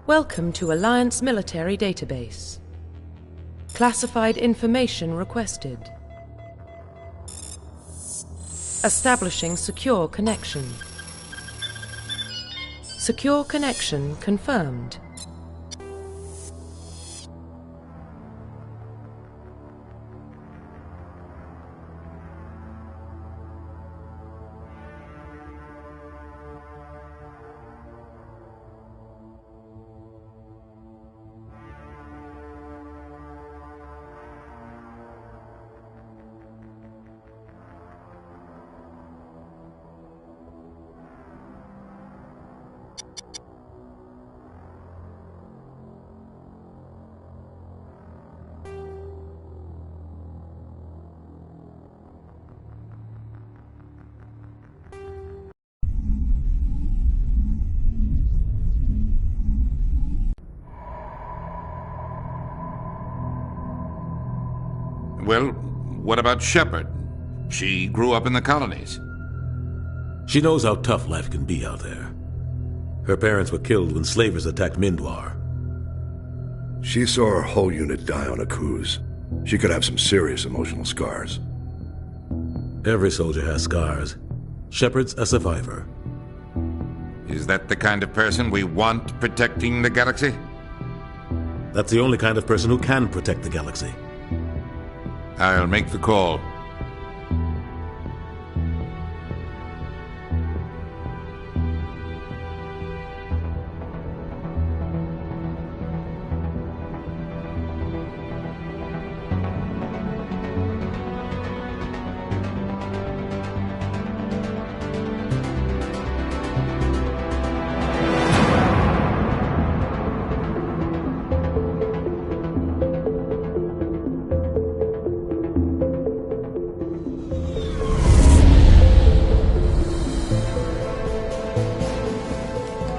Welcome to Alliance Military Database. Classified information requested. Establishing secure connection. Secure connection confirmed. Well, what about Shepard? She grew up in the colonies. She knows how tough life can be out there. Her parents were killed when slavers attacked Mindwar. She saw her whole unit die on a cruise. She could have some serious emotional scars. Every soldier has scars. Shepard's a survivor. Is that the kind of person we want protecting the galaxy? That's the only kind of person who can protect the galaxy. I'll make the call.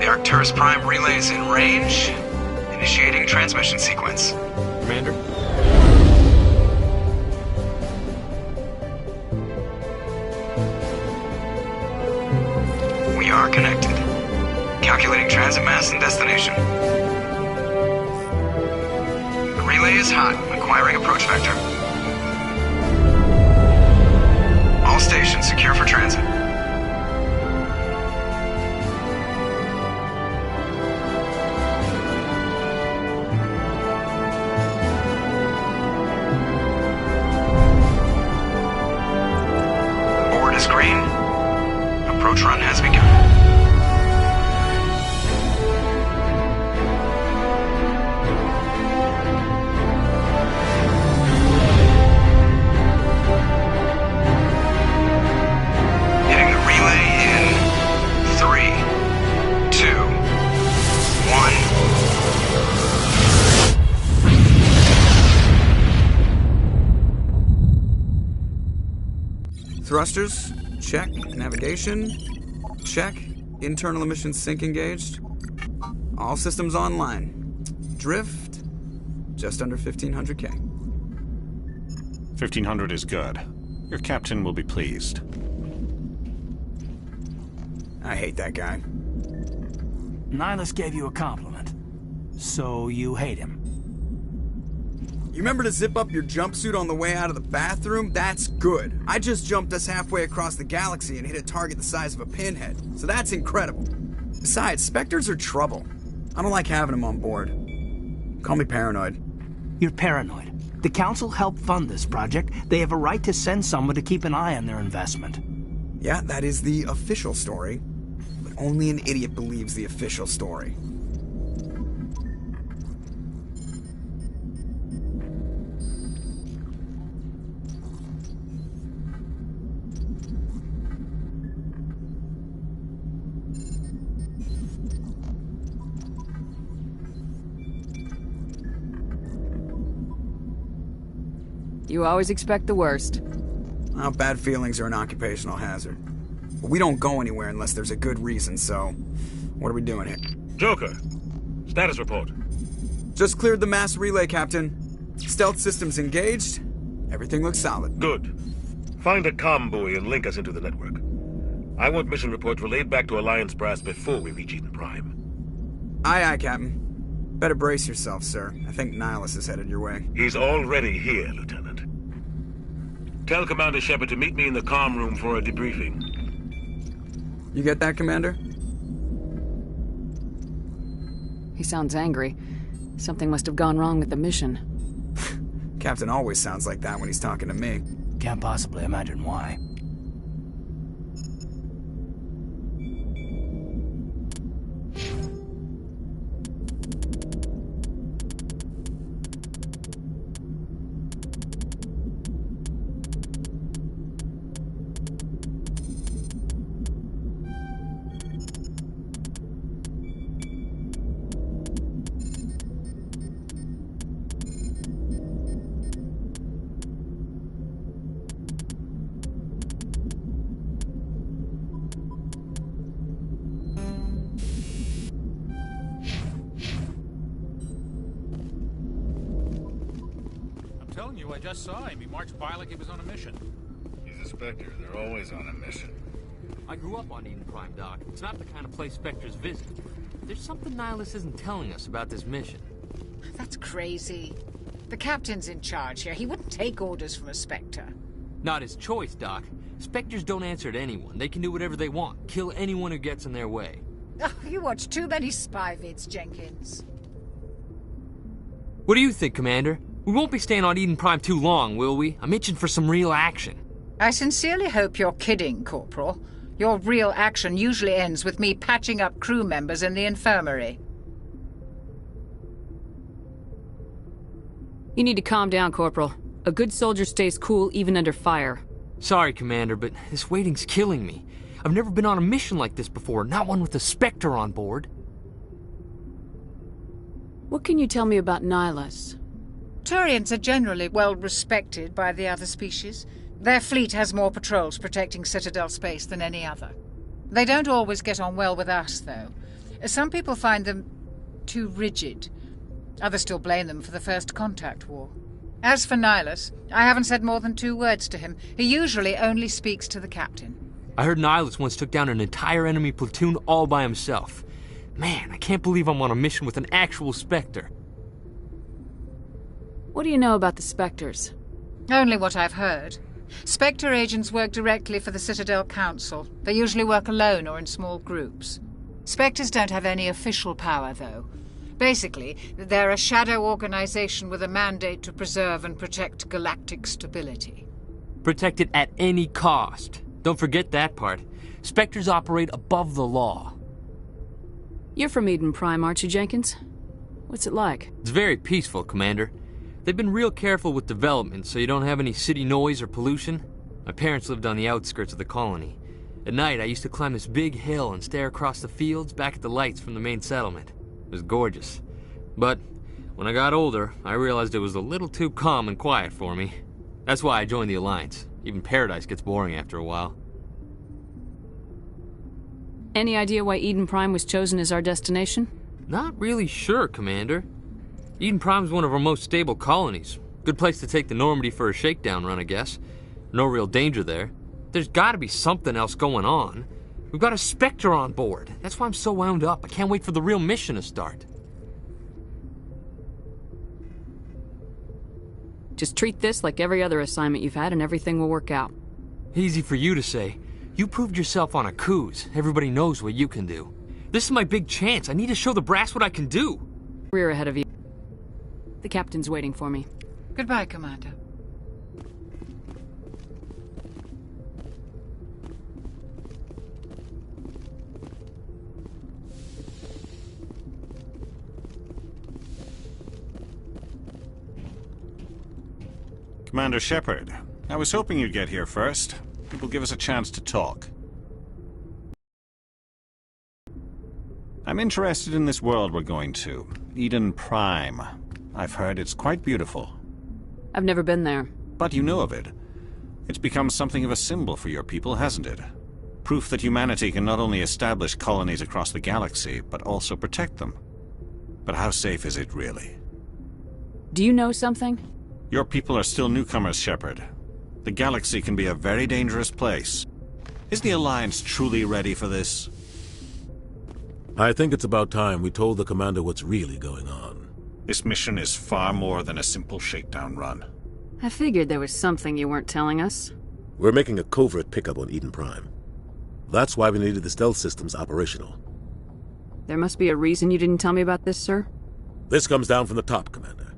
Arcturus Prime relays in range. Initiating transmission sequence. Commander? We are connected. Calculating transit mass and destination. The relay is hot, acquiring approach vector. All stations secure for transit. Green. Approach run has begun. Hitting the relay in 3, 2, 1. Thrusters. Check. Navigation. Check. Internal emissions sync engaged. All systems online. Drift. Just under 1,500 K. 1,500 is good. Your captain will be pleased. I hate that guy. Nihilus gave you a compliment. So you hate him. You remember to zip up your jumpsuit on the way out of the bathroom? That's good. I just jumped us halfway across the galaxy and hit a target the size of a pinhead, so that's incredible. Besides, Spectres are trouble. I don't like having them on board. Call me paranoid. You're paranoid. The Council helped fund this project. They have a right to send someone to keep an eye on their investment. Yeah, that is the official story. But only an idiot believes the official story. You always expect the worst. Well, bad feelings are an occupational hazard. But we don't go anywhere unless there's a good reason, so... What are we doing here? Joker, status report. Just cleared the mass relay, Captain. Stealth systems engaged. Everything looks solid. Good. Find a comm buoy and link us into the network. I want mission reports relayed back to Alliance Brass before we reach Eden Prime. Aye, aye, Captain. Better brace yourself, sir. I think Nihilus is headed your way. He's already here, Lieutenant. Tell Commander Shepard to meet me in the comm room for a debriefing. You get that, Commander? He sounds angry. Something must have gone wrong with the mission. Captain always sounds like that when he's talking to me. Can't possibly imagine why. I just saw him. He marched by like he was on a mission. He's a Spectre. They're always on a mission. I grew up on Eden Prime, Doc. It's not the kind of place Spectres visit. There's something Nihilus isn't telling us about this mission. That's crazy. The captain's in charge here. He wouldn't take orders from a Spectre. Not his choice, Doc. Spectres don't answer to anyone. They can do whatever they want. Kill anyone who gets in their way. Oh, you watch too many spy vids, Jenkins. What do you think, Commander? We won't be staying on Eden Prime too long, will we? I'm itching for some real action. I sincerely hope you're kidding, Corporal. Your real action usually ends with me patching up crew members in the infirmary. You need to calm down, Corporal. A good soldier stays cool even under fire. Sorry, Commander, but this waiting's killing me. I've never been on a mission like this before, not one with a Spectre on board. What can you tell me about Nihilus? Turians are generally well respected by the other species. Their fleet has more patrols protecting Citadel space than any other. They don't always get on well with us, though. Some people find them too rigid. Others still blame them for the First Contact War. As for Nihilus, I haven't said more than 2 words to him. He usually only speaks to the captain. I heard Nihilus once took down an entire enemy platoon all by himself. Man, I can't believe I'm on a mission with an actual Spectre. What do you know about the Spectres? Only what I've heard. Spectre agents work directly for the Citadel Council. They usually work alone or in small groups. Spectres don't have any official power, though. Basically, they're a shadow organization with a mandate to preserve and protect galactic stability. Protect it at any cost. Don't forget that part. Spectres operate above the law. You're from Eden Prime, aren't you, Jenkins? What's it like? It's very peaceful, Commander. They've been real careful with development, so you don't have any city noise or pollution. My parents lived on the outskirts of the colony. At night, I used to climb this big hill and stare across the fields back at the lights from the main settlement. It was gorgeous. But when I got older, I realized it was a little too calm and quiet for me. That's why I joined the Alliance. Even Paradise gets boring after a while. Any idea why Eden Prime was chosen as our destination? Not really sure, Commander. Eden Prime's one of our most stable colonies. Good place to take the Normandy for a shakedown run, I guess. No real danger there. There's gotta be something else going on. We've got a Spectre on board. That's why I'm so wound up. I can't wait for the real mission to start. Just treat this like every other assignment you've had and everything will work out. Easy for you to say. You proved yourself on a cruise. Everybody knows what you can do. This is my big chance. I need to show the brass what I can do. Rear ahead of you. The captain's waiting for me. Goodbye, Commander. Commander Shepard, I was hoping you'd get here first. It will give us a chance to talk. I'm interested in this world we're going to, Eden Prime. I've heard it's quite beautiful. I've never been there. But you know of it. It's become something of a symbol for your people, hasn't it? Proof that humanity can not only establish colonies across the galaxy, but also protect them. But how safe is it really? Do you know something? Your people are still newcomers, Shepard. The galaxy can be a very dangerous place. Is the Alliance truly ready for this? I think it's about time we told the commander what's really going on. This mission is far more than a simple shakedown run. I figured there was something you weren't telling us. We're making a covert pickup on Eden Prime. That's why we needed the stealth systems operational. There must be a reason you didn't tell me about this, sir? This comes down from the top, Commander.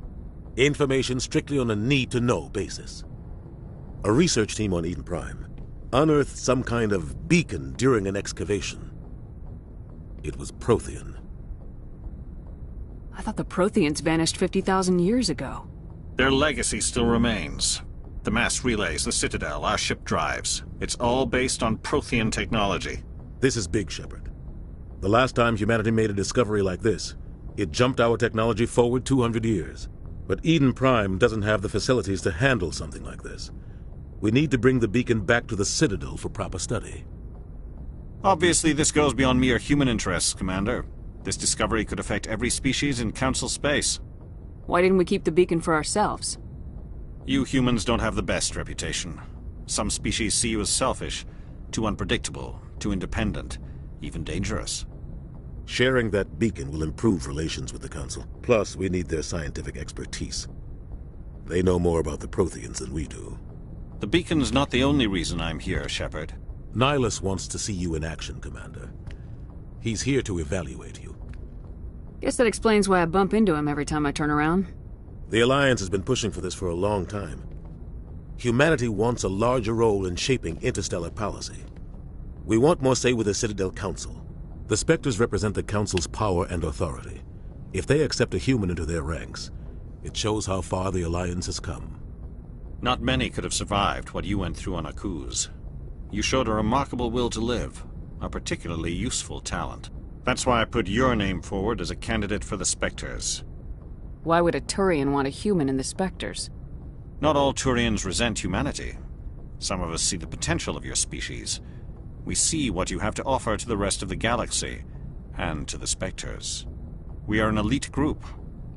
Information strictly on a need-to-know basis. A research team on Eden Prime unearthed some kind of beacon during an excavation. It was Prothean. I thought the Protheans vanished 50,000 years ago. Their legacy still remains. The mass relays, the Citadel, our ship drives. It's all based on Prothean technology. This is big, Shepard. The last time humanity made a discovery like this, it jumped our technology forward 200 years. But Eden Prime doesn't have the facilities to handle something like this. We need to bring the beacon back to the Citadel for proper study. Obviously, this goes beyond mere human interests, Commander. This discovery could affect every species in Council space. Why didn't we keep the beacon for ourselves? You humans don't have the best reputation. Some species see you as selfish, too unpredictable, too independent, even dangerous. Sharing that beacon will improve relations with the Council. Plus, we need their scientific expertise. They know more about the Protheans than we do. The beacon's not the only reason I'm here, Shepard. Nihilus wants to see you in action, Commander. He's here to evaluate you. Guess that explains why I bump into him every time I turn around. The Alliance has been pushing for this for a long time. Humanity wants a larger role in shaping interstellar policy. We want more say with the Citadel Council. The Spectres represent the Council's power and authority. If they accept a human into their ranks, it shows how far the Alliance has come. Not many could have survived what you went through on Akuz. You showed a remarkable will to live, a particularly useful talent. That's why I put your name forward as a candidate for the Spectres. Why would a Turian want a human in the Spectres? Not all Turians resent humanity. Some of us see the potential of your species. We see what you have to offer to the rest of the galaxy, and to the Spectres. We are an elite group.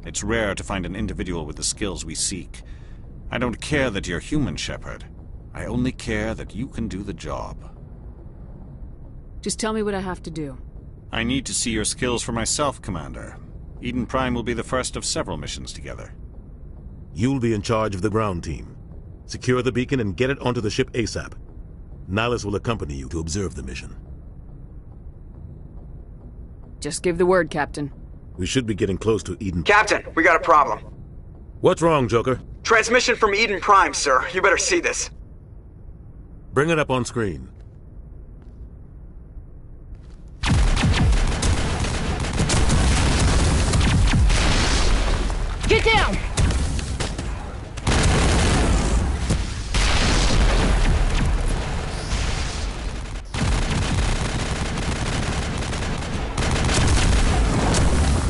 It's rare to find an individual with the skills we seek. I don't care that you're human, Shepard. I only care that you can do the job. Just tell me what I have to do. I need to see your skills for myself, Commander. Eden Prime will be the first of several missions together. You'll be in charge of the ground team. Secure the beacon and get it onto the ship ASAP. Nihilus will accompany you to observe the mission. Just give the word, Captain. We should be getting close to Eden... Captain, we got a problem. What's wrong, Joker? Transmission from Eden Prime, sir. You better see this. Bring it up on screen. Get down!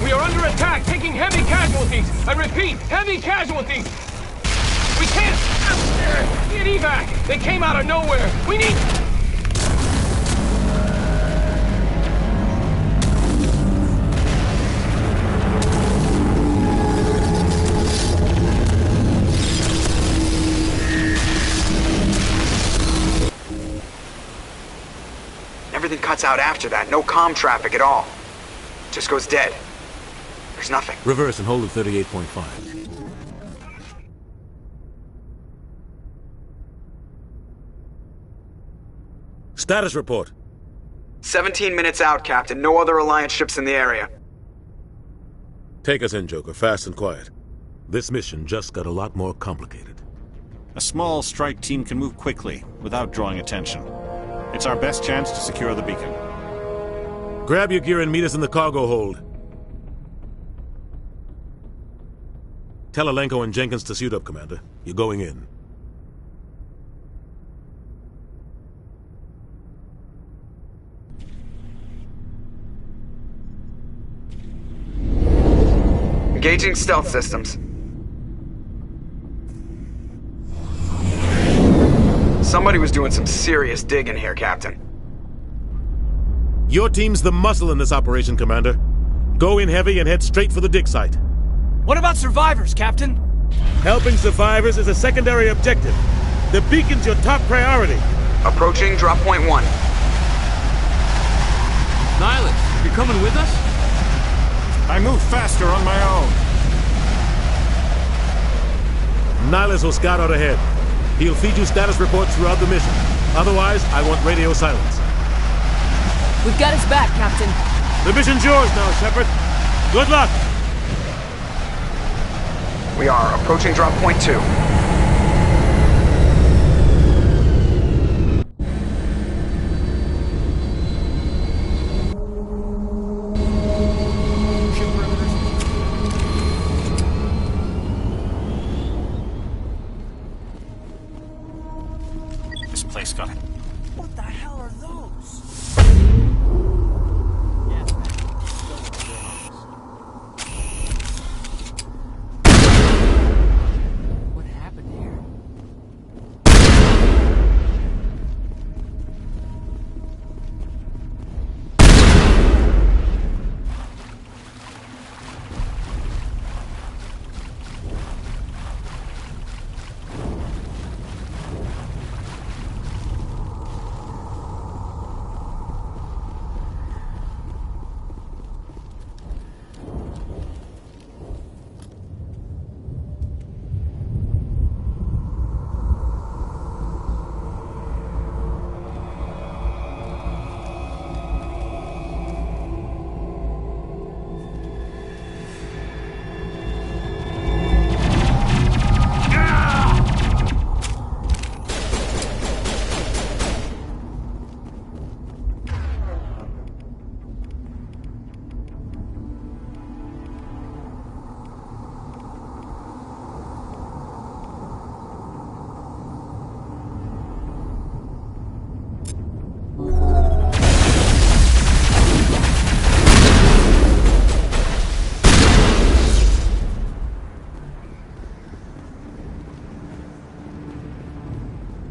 We are under attack, taking heavy casualties. I repeat, heavy casualties. We can't get evac. They came out of nowhere. We need... Everything cuts out after that. No comm traffic at all. Just goes dead. There's nothing. Reverse and hold at 38.5. Status report. 17 minutes out, Captain. No other Alliance ships in the area. Take us in, Joker, fast and quiet. This mission just got a lot more complicated. A small strike team can move quickly, without drawing attention. It's our best chance to secure the beacon. Grab your gear and meet us in the cargo hold. Tell Alenko and Jenkins to suit up, Commander. You're going in. Engaging stealth systems. Somebody was doing some serious digging here, Captain. Your team's the muscle in this operation, Commander. Go in heavy and head straight for the dig site. What about survivors, Captain? Helping survivors is a secondary objective. The beacon's your top priority. Approaching drop point 1. Nihilus, You're coming with us? I move faster on my own. Nihilus will scout out ahead. He'll feed you status reports throughout the mission. Otherwise, I want radio silence. We've got his back, Captain. The mission's yours now, Shepard. Good luck! We are approaching drop point 2. This place got it. What the hell are those? What happened here?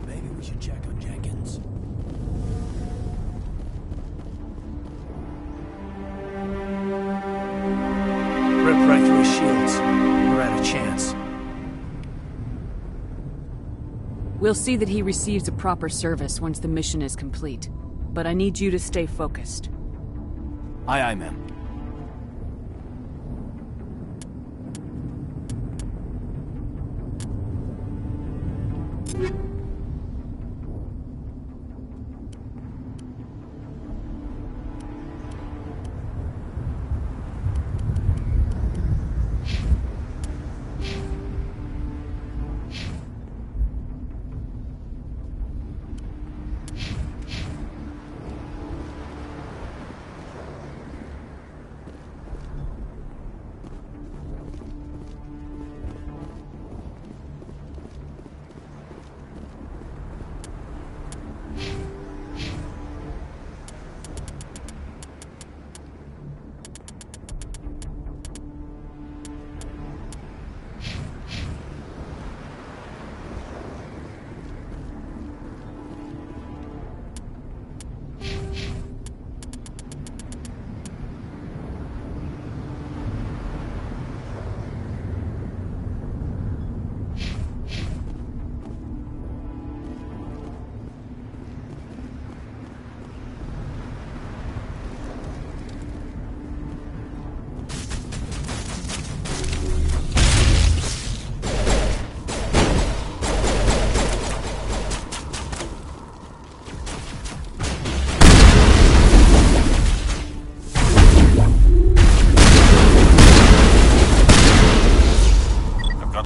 Maybe we should check on Jenkins. Rip right through his shields. We're out of chance. We'll see that he receives a proper service once the mission is complete. But I need you to stay focused. Aye, aye, ma'am.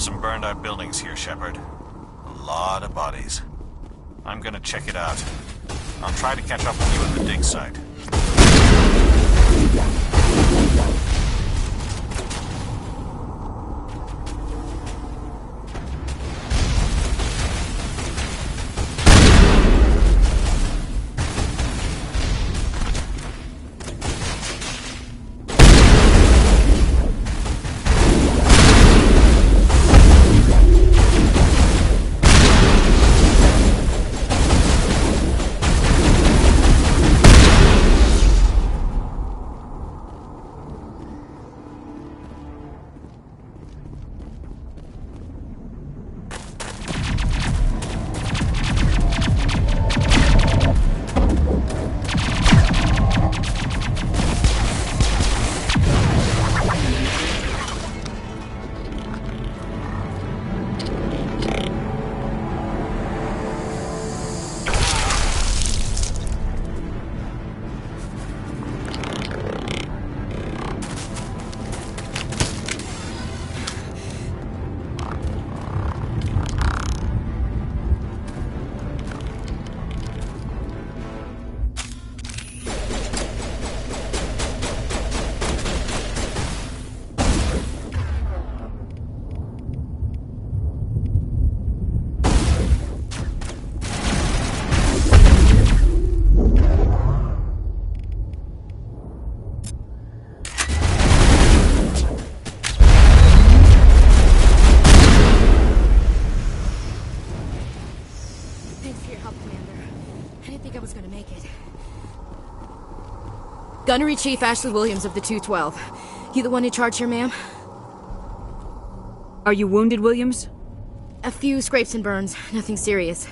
Some burned out buildings here, Shepard. A lot of bodies. I'm gonna check it out. I'll try to catch up with you at the dig site. Gunnery Chief Ashley Williams of the 212. You the one in charge here, ma'am? Are you wounded, Williams? A few scrapes and burns, nothing serious.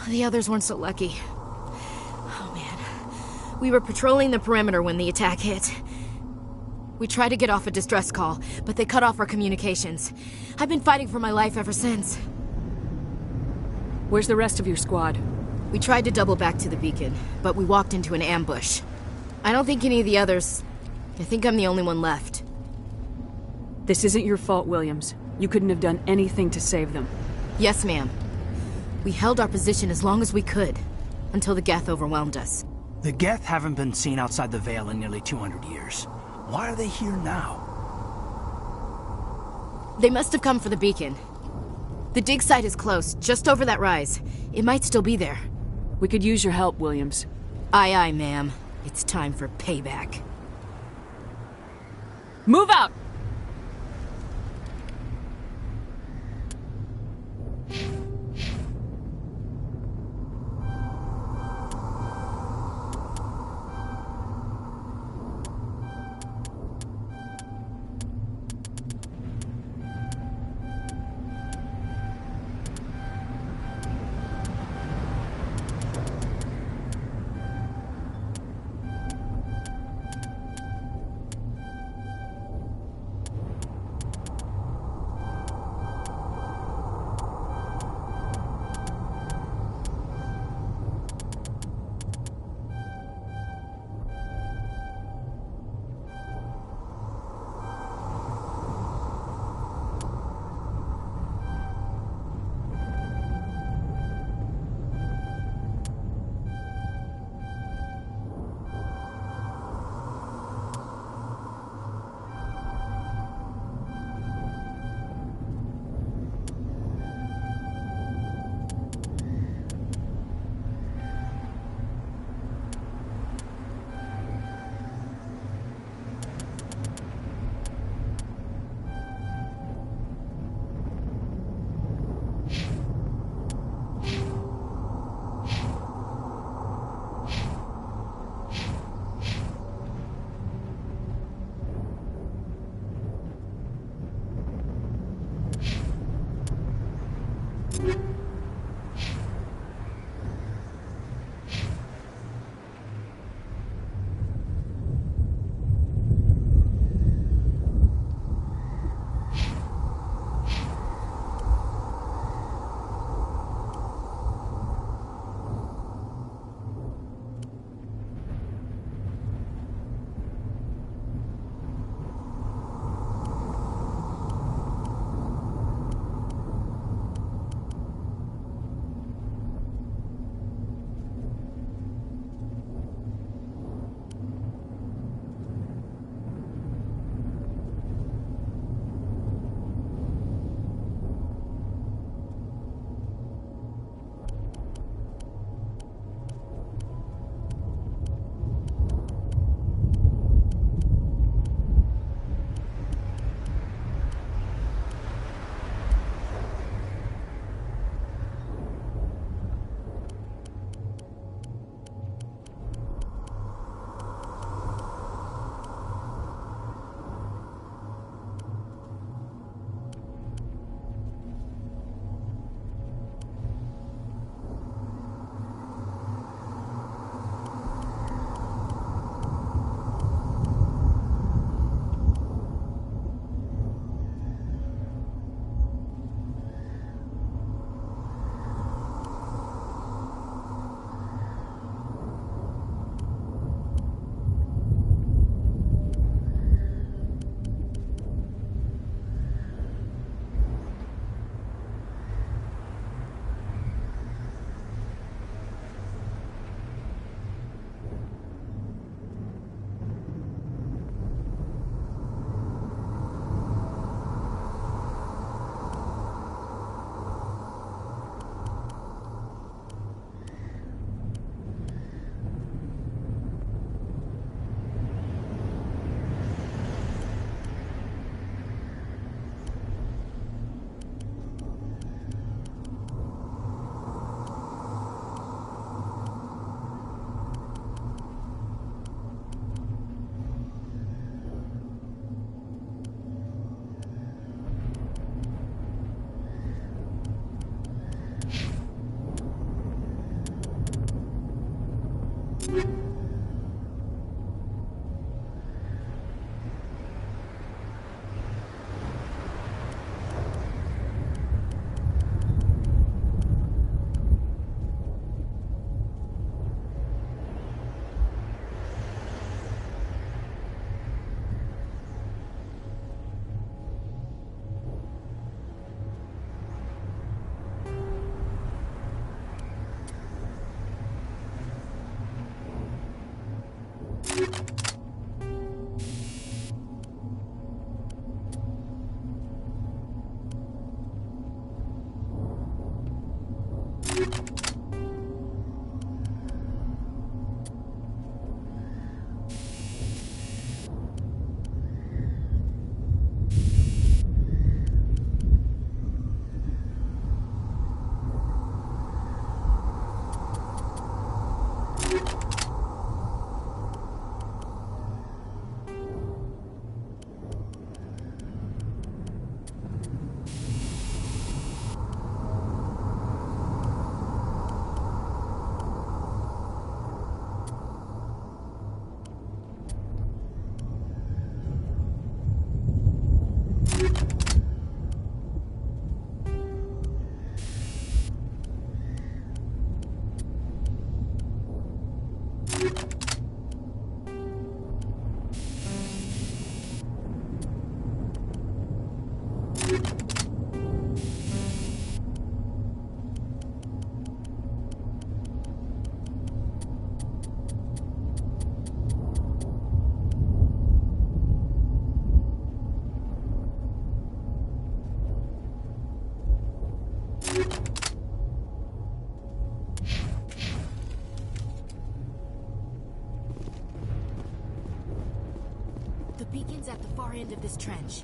The others weren't so lucky. Oh man. We were patrolling the perimeter when the attack hit. We tried to get off a distress call, but they cut off our communications. I've been fighting for my life ever since. Where's the rest of your squad? We tried to double back to the beacon, but we walked into an ambush. I don't think any of the others... I think I'm the only one left. This isn't your fault, Williams. You couldn't have done anything to save them. Yes, ma'am. We held our position as long as we could, until the Geth overwhelmed us. The Geth haven't been seen outside the Veil in nearly 200 years. Why are they here now? They must have come for the beacon. The dig site is close, just over that rise. It might still be there. We could use your help, Williams. Aye, aye, ma'am. It's time for payback. Move out! The beacon's at the far end of this trench.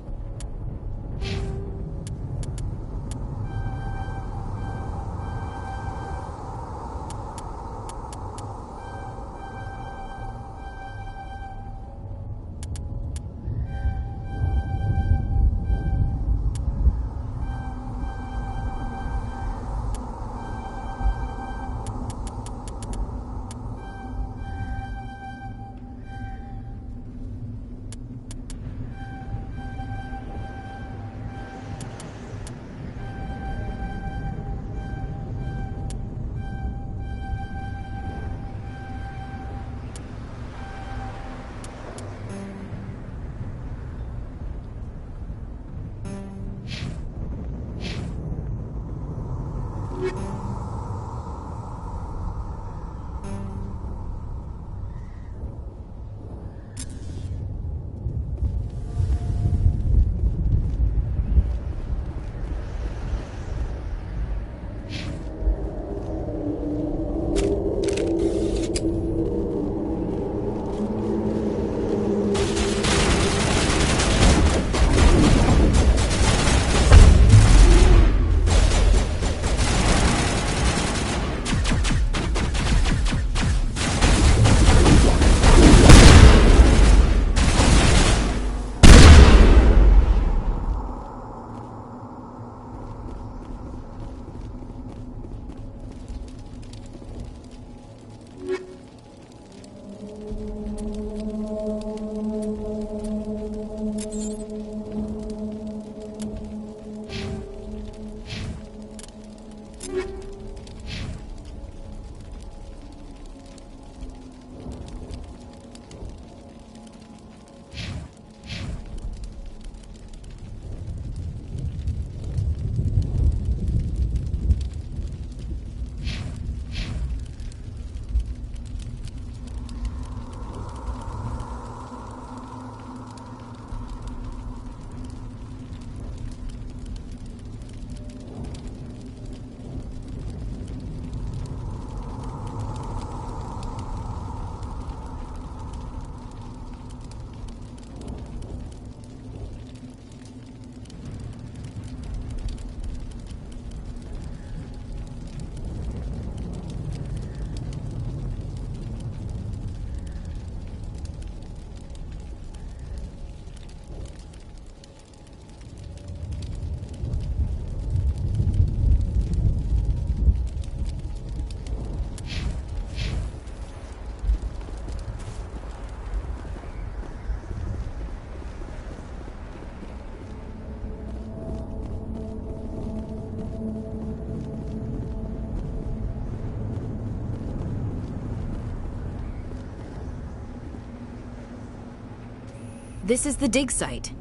This is the dig site.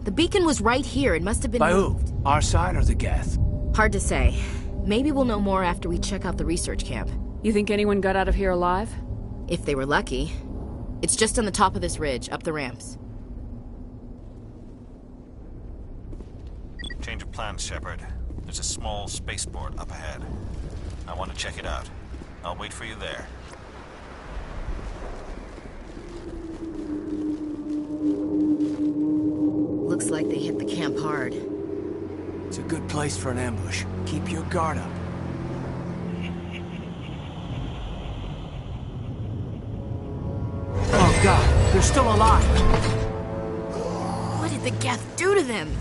The beacon was right here. It must have been By who? moved. Our side or the Geth? Hard to say. Maybe we'll know more after we check out the research camp. You think anyone got out of here alive? If they were lucky. It's just on the top of this ridge, up the ramps. Change of plans, Shepard. There's a small spaceport up ahead. I want to check it out. I'll wait for you there. Looks like they hit the camp hard. It's a good place for an ambush. Keep your guard up. Oh god, they're still alive! What did the Geth do to them?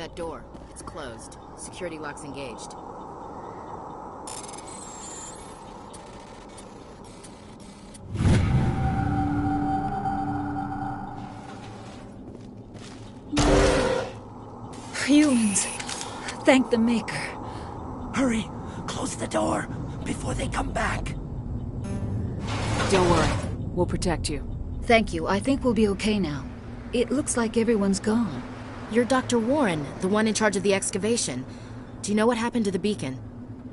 that door. It's closed. Security lock's engaged. Humans. Thank the Maker. Hurry, close the door before they come back. Don't worry. We'll protect you. Thank you. I think we'll be okay now. It looks like everyone's gone. You're Dr. Warren, the one in charge of the excavation. Do you know what happened to the beacon?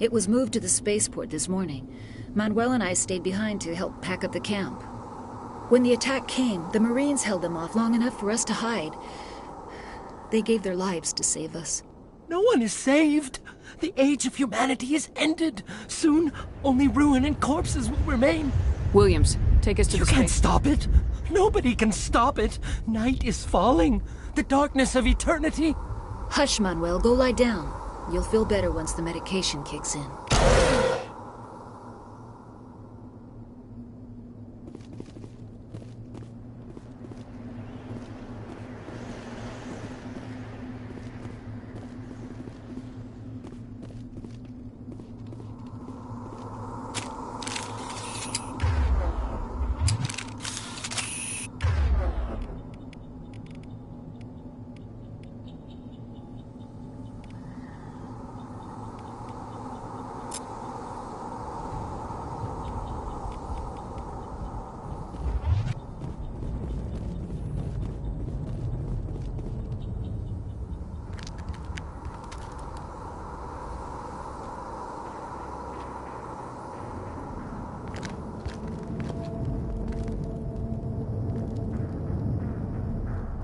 It was moved to the spaceport this morning. Manuel and I stayed behind to help pack up the camp. When the attack came, the Marines held them off long enough for us to hide. They gave their lives to save us. No one is saved. The age of humanity is ended. Soon, only ruin and corpses will remain. Williams, take us to the space. You can't stop it. Nobody can stop it. Night is falling. The darkness of eternity. Hush, Manuel. Go lie down. You'll feel better once the medication kicks in.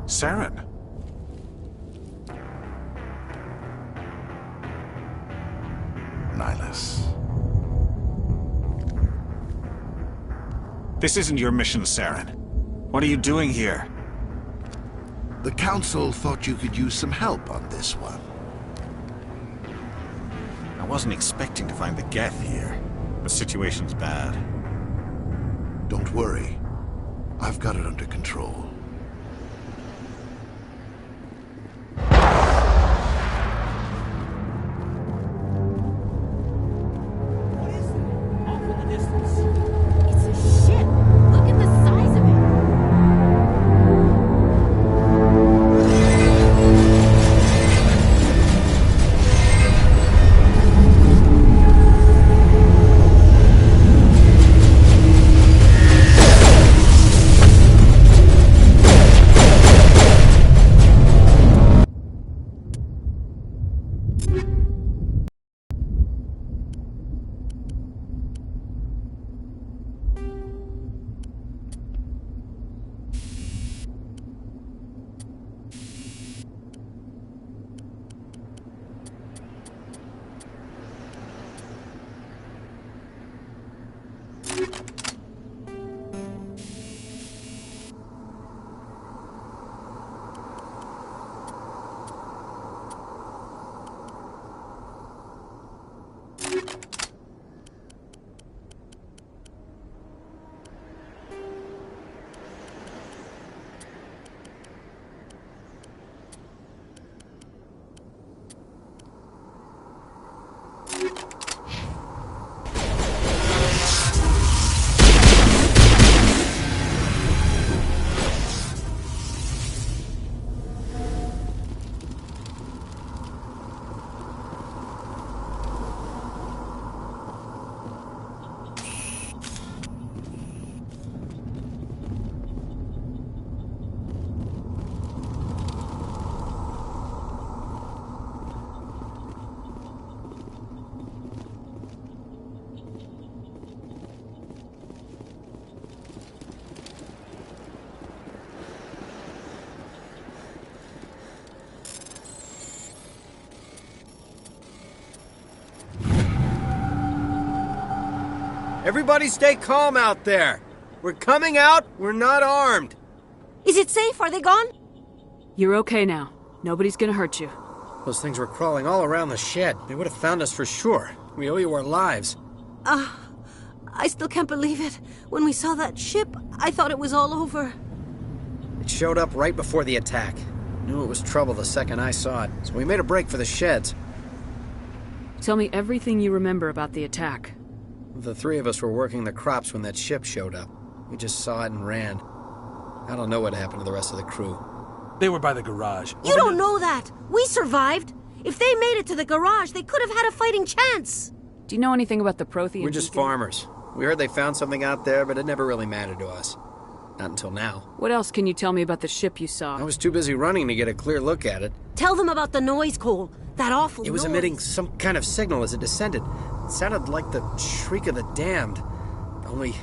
Saren. Nihilus. This isn't your mission, Saren. What are you doing here? The Council thought you could use some help on this one. I wasn't expecting to find the Geth here. The situation's bad. Don't worry. I've got it under control. Everybody stay calm out there. We're coming out, we're not armed. Is it safe? Are they gone? You're okay now. Nobody's gonna hurt you. Those things were crawling all around the shed. They would have found us for sure. We owe you our lives. I still can't believe it. When we saw that ship, I thought it was all over. It showed up right before the attack. Knew it was trouble the second I saw it, so we made a break for the sheds. Tell me everything you remember about the attack. The three of us were working the crops when that ship showed up. We just saw it and ran. I don't know what happened to the rest of the crew. They were by the garage. You don't know that! We survived! If they made it to the garage, they could have had a fighting chance! Do you know anything about the Prothean? We're just farmers. We heard they found something out there, but it never really mattered to us. Not until now. What else can you tell me about the ship you saw? I was too busy running to get a clear look at it. Tell them about the noise, Cole. That awful noise. It was emitting some kind of signal as it descended. It sounded like the shriek of the damned. Only...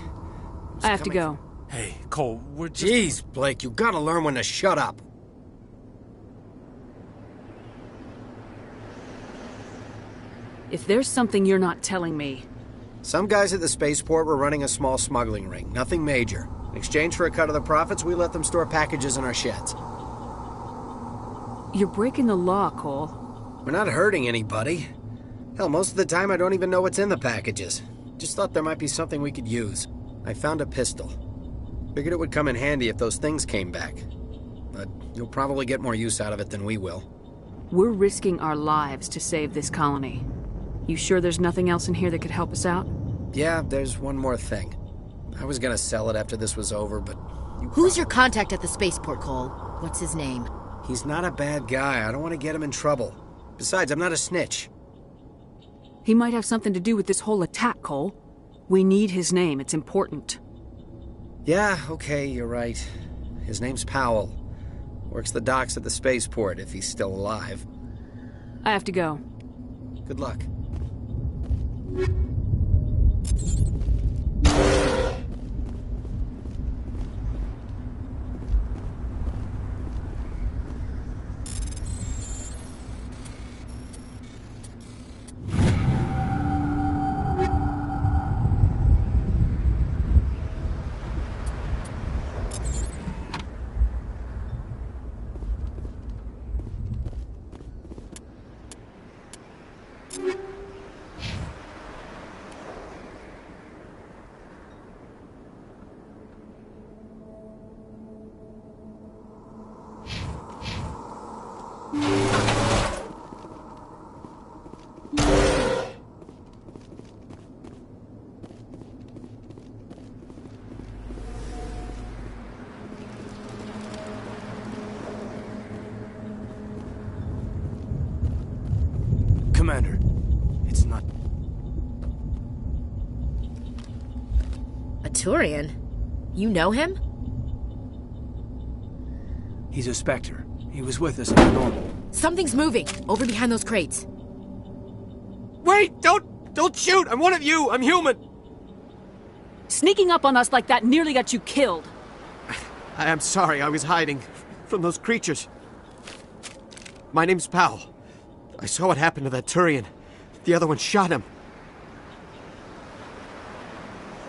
I have to go. Hey, Cole, we're just... Jeez, Blake, you gotta learn when to shut up. If there's something you're not telling me... Some guys at the spaceport were running a small smuggling ring. Nothing major. In exchange for a cut of the profits, we let them store packages in our sheds. You're breaking the law, Cole. We're not hurting anybody. Hell, most of the time I don't even know what's in the packages. Just thought there might be something we could use. I found a pistol. Figured it would come in handy if those things came back. But you'll probably get more use out of it than we will. We're risking our lives to save this colony. You sure there's nothing else in here that could help us out? Yeah, there's one more thing. I was gonna sell it after this was over, but... Who's your contact at the spaceport, Cole? What's his name? He's not a bad guy. I don't want to get him in trouble. Besides, I'm not a snitch. He might have something to do with this whole attack, Cole. We need his name. It's important. Yeah, okay, you're right. His name's Powell. Works the docks at the spaceport, if he's still alive. I have to go. Good luck. Commander, it's not... A Turian? You know him? He's a Spectre. He was with us in the normal. Something's moving, over behind those crates. Wait! Don't shoot! I'm one of you! I'm human! Sneaking up on us like that nearly got you killed. I am sorry, I was hiding from those creatures. My name's Powell. I saw what happened to that Turian. The other one shot him.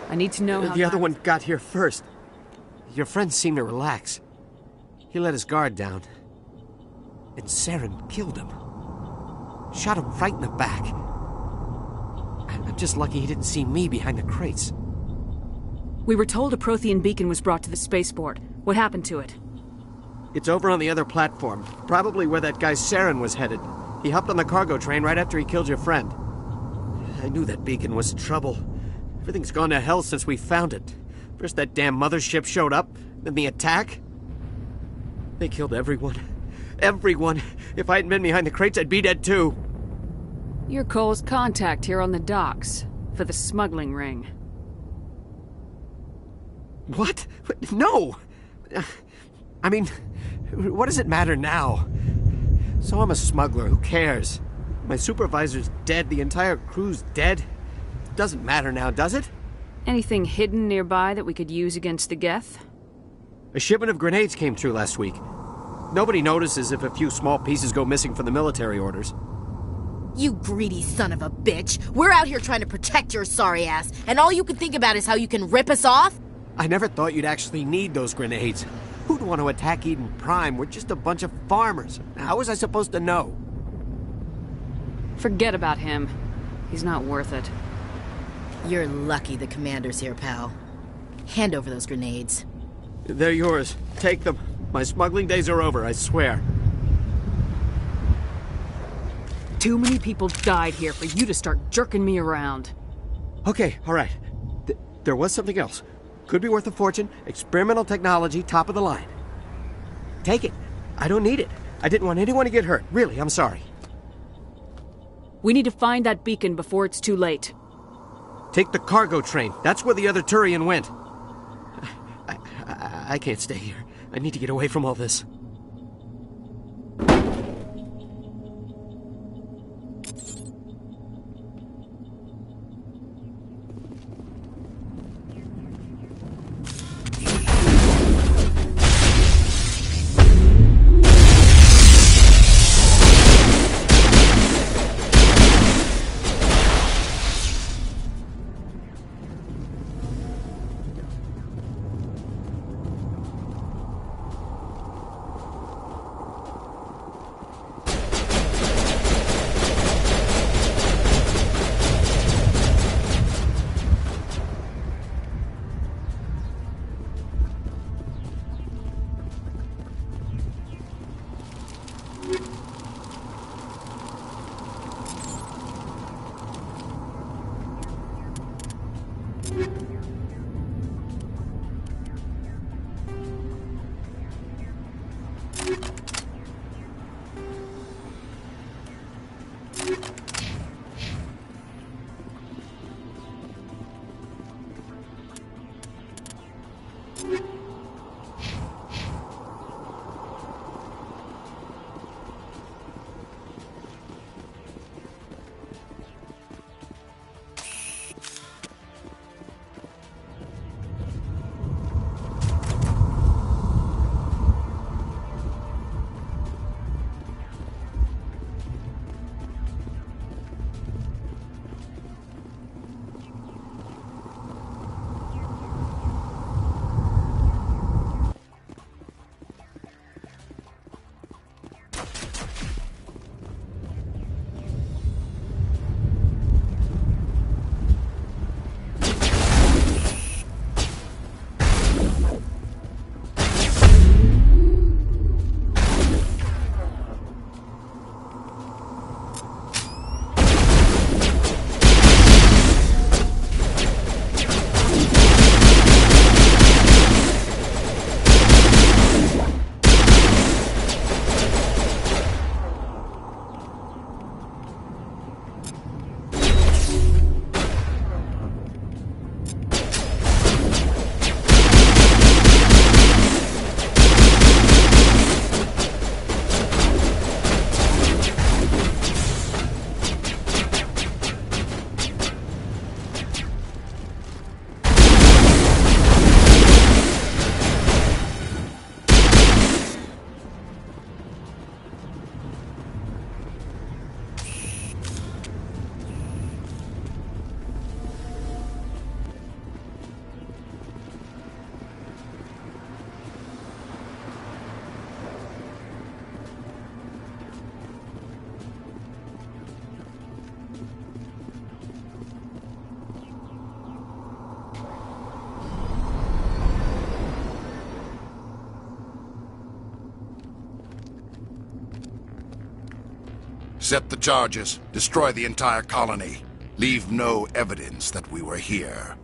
I need to know how the other one got here first. Your friend seemed to relax. He let his guard down. And Saren killed him. Shot him right in the back. I'm just lucky he didn't see me behind the crates. We were told a Prothean beacon was brought to the spaceport. What happened to it? It's over on the other platform. Probably where that guy Saren was headed. He hopped on the cargo train right after he killed your friend. I knew that beacon was trouble. Everything's gone to hell since we found it. First that damn mothership showed up, then the attack. They killed everyone. Everyone. If I hadn't been behind the crates, I'd be dead too. You're Cole's contact here on the docks, for the smuggling ring. What? No! I mean, what does it matter now? So I'm a smuggler, who cares? My supervisor's dead, the entire crew's dead. Doesn't matter now, does it? Anything hidden nearby that we could use against the Geth? A shipment of grenades came through last week. Nobody notices if a few small pieces go missing from the military orders. You greedy son of a bitch! We're out here trying to protect your sorry ass, and all you can think about is how you can rip us off? I never thought you'd actually need those grenades. Who'd want to attack Eden Prime? We're just a bunch of farmers. How was I supposed to know? Forget about him. He's not worth it. You're lucky the commander's here, pal. Hand over those grenades. They're yours. Take them. My smuggling days are over, I swear. Too many people died here for you to start jerking me around. Okay, all right. There was something else. Could be worth a fortune. Experimental technology, top of the line. Take it. I don't need it. I didn't want anyone to get hurt. Really, I'm sorry. We need to find that beacon before it's too late. Take the cargo train. That's where the other Turian went. I can't stay here. I need to get away from all this. Set the charges. Destroy the entire colony. Leave no evidence that we were here.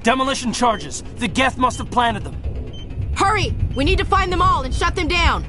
Demolition charges. The Geth must have planted them. Hurry! We need to find them all and shut them down.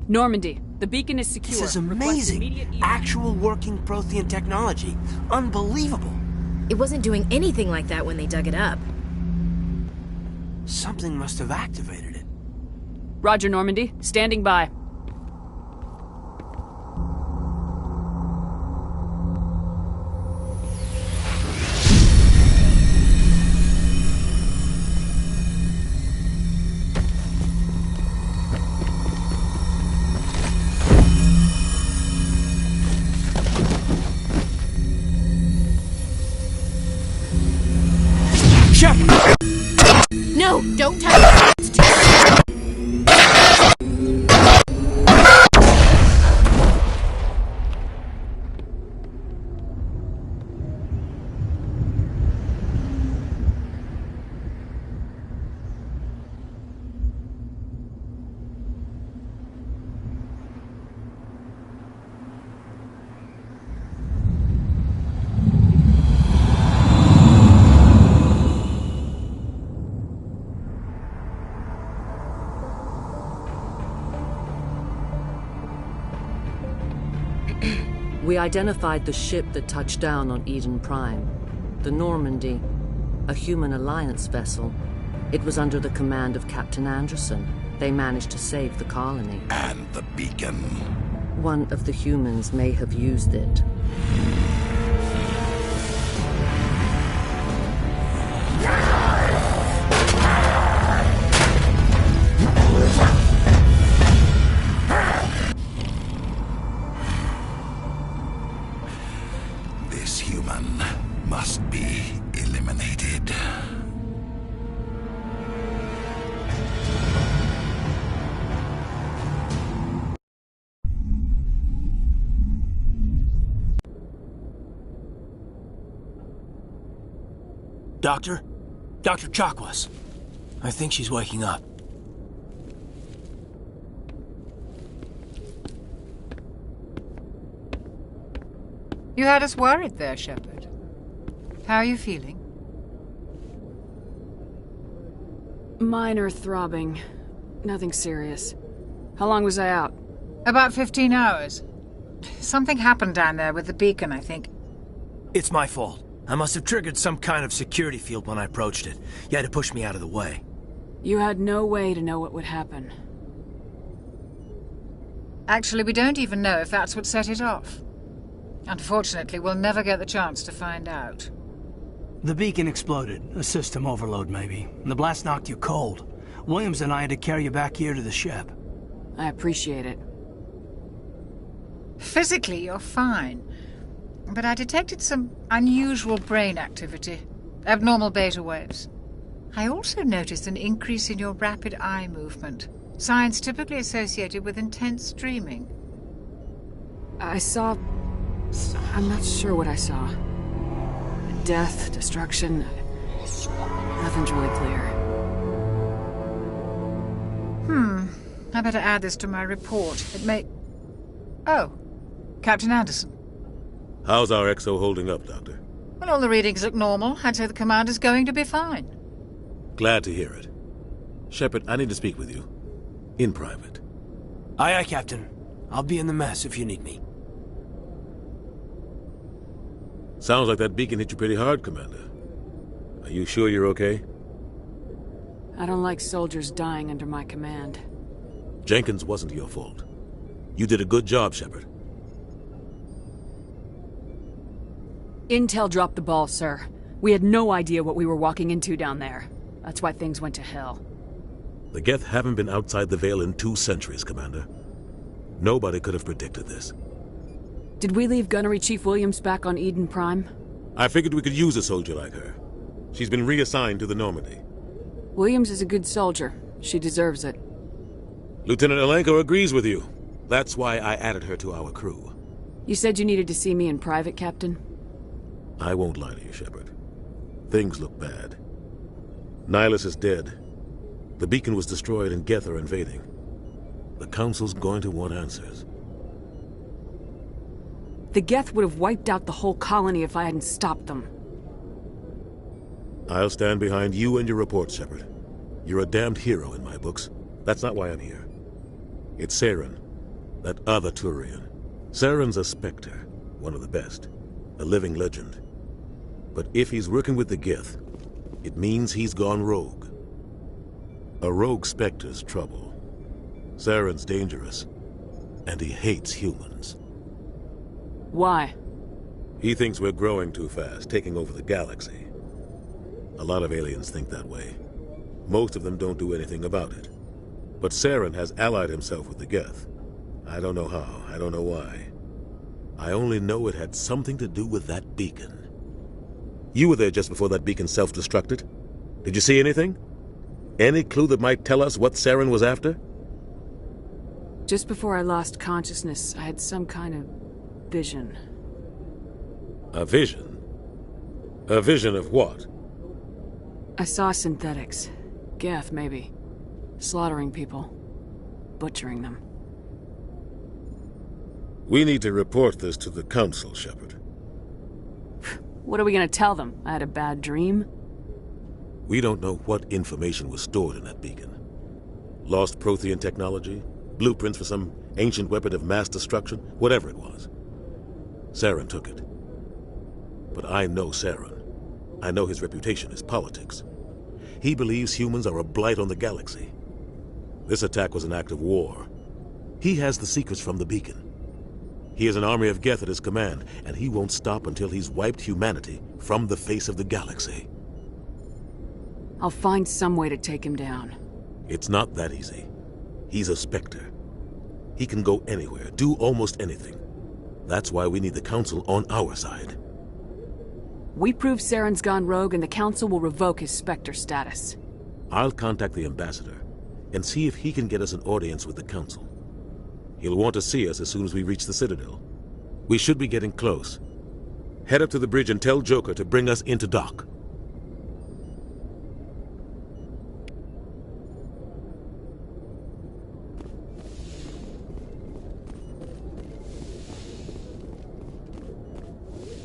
Normandy, the beacon is secure. This is Request amazing. immediate evac. Actual working Prothean technology. Unbelievable. It wasn't doing anything like that when they dug it up. Something must have activated it. Roger, Normandy. Standing by. Shepard! No, don't touch it! It's too... We identified the ship that touched down on Eden Prime. The Normandy, a human alliance vessel. It was under the command of Captain Anderson. They managed to save the colony. And the beacon. One of the humans may have used it. This human must be eliminated. Doctor? Dr. Chakwas. I think she's waking up. You had us worried there, Shepard. How are you feeling? Minor throbbing. Nothing serious. How long was I out? About 15 hours. Something happened down there with the beacon, I think. It's my fault. I must have triggered some kind of security field when I approached it. You had to push me out of the way. You had no way to know what would happen. Actually, we don't even know if that's what set it off. Unfortunately, we'll never get the chance to find out. The beacon exploded. A system overload, maybe. The blast knocked you cold. Williams and I had to carry you back here to the ship. I appreciate it. Physically, you're fine. But I detected some unusual brain activity. Abnormal beta waves. I also noticed an increase in your rapid eye movement. Signs typically associated with intense dreaming. I saw... I'm not sure what I saw. Death, destruction... Nothing's really clear. I better add this to my report. It may... Oh, Captain Anderson. How's our XO holding up, Doctor? Well, all the readings look normal. I'd say the commander's going to be fine. Glad to hear it. Shepard, I need to speak with you. In private. Aye, aye, Captain. I'll be in the mess if you need me. Sounds like that beacon hit you pretty hard, Commander. Are you sure you're okay? I don't like soldiers dying under my command. Jenkins wasn't your fault. You did a good job, Shepard. Intel dropped the ball, sir. We had no idea what we were walking into down there. That's why things went to hell. The Geth haven't been outside the Veil in 2 centuries, Commander. Nobody could have predicted this. Did we leave Gunnery Chief Williams back on Eden Prime? I figured we could use a soldier like her. She's been reassigned to the Normandy. Williams is a good soldier. She deserves it. Lieutenant Alenko agrees with you. That's why I added her to our crew. You said you needed to see me in private, Captain? I won't lie to you, Shepard. Things look bad. Nihilus is dead. The beacon was destroyed and Geth are invading. The Council's going to want answers. The Geth would have wiped out the whole colony if I hadn't stopped them. I'll stand behind you and your report, Shepard. You're a damned hero in my books. That's not why I'm here. It's Saren, That other Turian. Saren's a Spectre, one of the best. A living legend. But if he's working with the Gith, it means he's gone rogue. A rogue Spectre's trouble. Saren's dangerous, and he hates humans. Why? He thinks we're growing too fast, taking over the galaxy. A lot of aliens think that way. Most of them don't do anything about it. But Saren has allied himself with the Geth. I don't know how, I don't know why. I only know it had something to do with that beacon. You were there just before that beacon self-destructed. Did you see anything? Any clue that might tell us what Saren was after? Just before I lost consciousness, I had some kind of vision. A vision? A vision of what? I saw synthetics. Geth, maybe. Slaughtering people. Butchering them. We need to report this to the Council, Shepard. What are we gonna tell them? I had a bad dream? We don't know what information was stored in that beacon. Lost Prothean technology? Blueprints for some ancient weapon of mass destruction? Whatever it was. Saren took it. But I know Saren. I know his reputation is politics. He believes humans are a blight on the galaxy. This attack was an act of war. He has the secrets from the beacon. He has an army of Geth at his command, and he won't stop until he's wiped humanity from the face of the galaxy. I'll find some way to take him down. It's not that easy. He's a Spectre. He can go anywhere, do almost anything. That's why we need the Council on our side. We prove Saren's gone rogue and the Council will revoke his Spectre status. I'll contact the Ambassador and see if he can get us an audience with the Council. He'll want to see us as soon as we reach the Citadel. We should be getting close. Head up to the bridge and tell Joker to bring us into dock.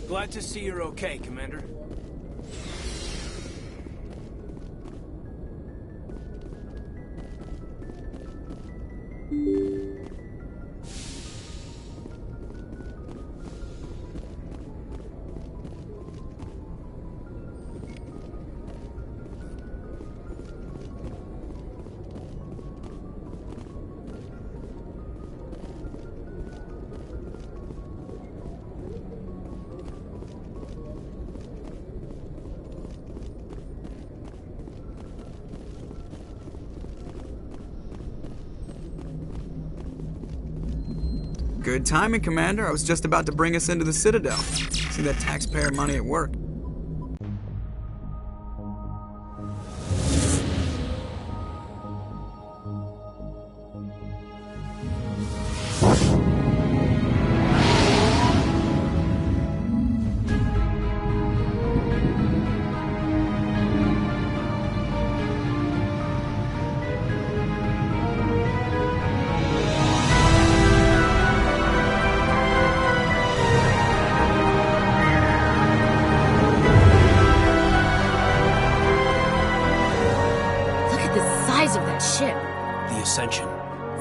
Glad to see you're okay, Commander. Good timing, Commander. I was just about to bring us into the Citadel. See that taxpayer money at work.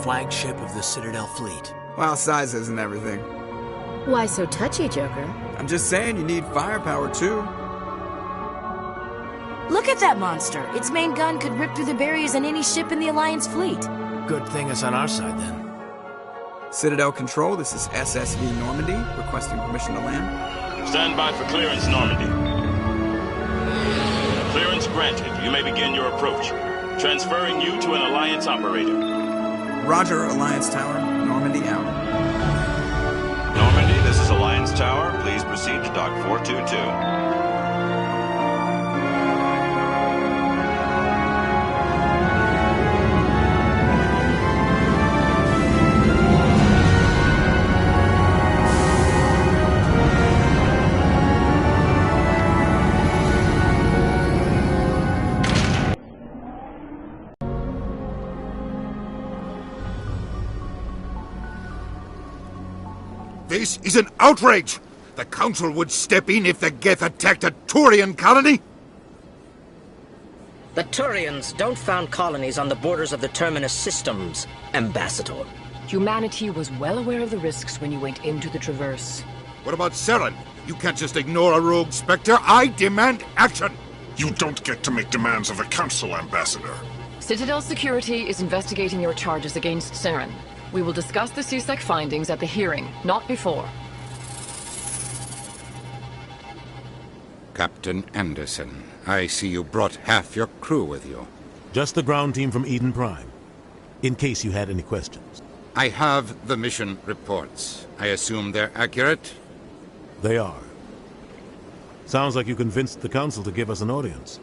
Flagship of the Citadel fleet. Well, size isn't everything. Why so touchy, Joker? I'm just saying you need firepower, too. Look at that monster. Its main gun could rip through the barriers in any ship in the Alliance fleet. Good thing it's on our side, then. Citadel Control, this is SSV Normandy, requesting permission to land. Stand by for clearance, Normandy. Clearance granted. You may begin your approach. Transferring you to an Alliance operator. Roger, Alliance Tower. Normandy out. Normandy, this is Alliance Tower. Please proceed to Dock 422. This is an outrage! The Council would step in if the Geth attacked a Turian colony? The Turians don't found colonies on the borders of the Terminus systems, Ambassador. Humanity was well aware of the risks when you went into the Traverse. What about Saren? You can't just ignore a rogue Spectre. I demand action! You don't get to make demands of the Council, Ambassador. Citadel Security is investigating your charges against Saren. We will discuss the CSEC findings at the hearing, not before. Captain Anderson, I see you brought half your crew with you. Just the ground team from Eden Prime, in case you had any questions. I have the mission reports. I assume they're accurate? They are. Sounds like you convinced the Council to give us an audience.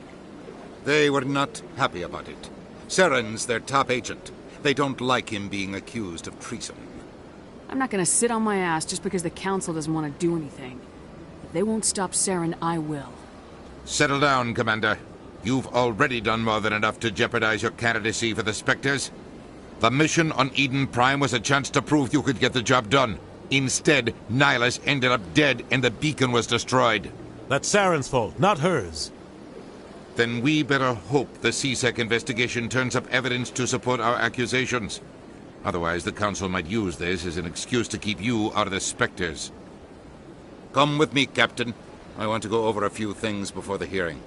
They were not happy about it. Saren's their top agent. They don't like him being accused of treason. I'm not gonna sit on my ass just because the Council doesn't want to do anything. If they won't stop Saren, I will. Settle down, Commander. You've already done more than enough to jeopardize your candidacy for the Spectres. The mission on Eden Prime was a chance to prove you could get the job done. Instead, Nihilus ended up dead and the beacon was destroyed. That's Saren's fault, not hers. Then we better hope the CSEC investigation turns up evidence to support our accusations. Otherwise, the Council might use this as an excuse to keep you out of the Spectres. Come with me, Captain. I want to go over a few things before the hearing.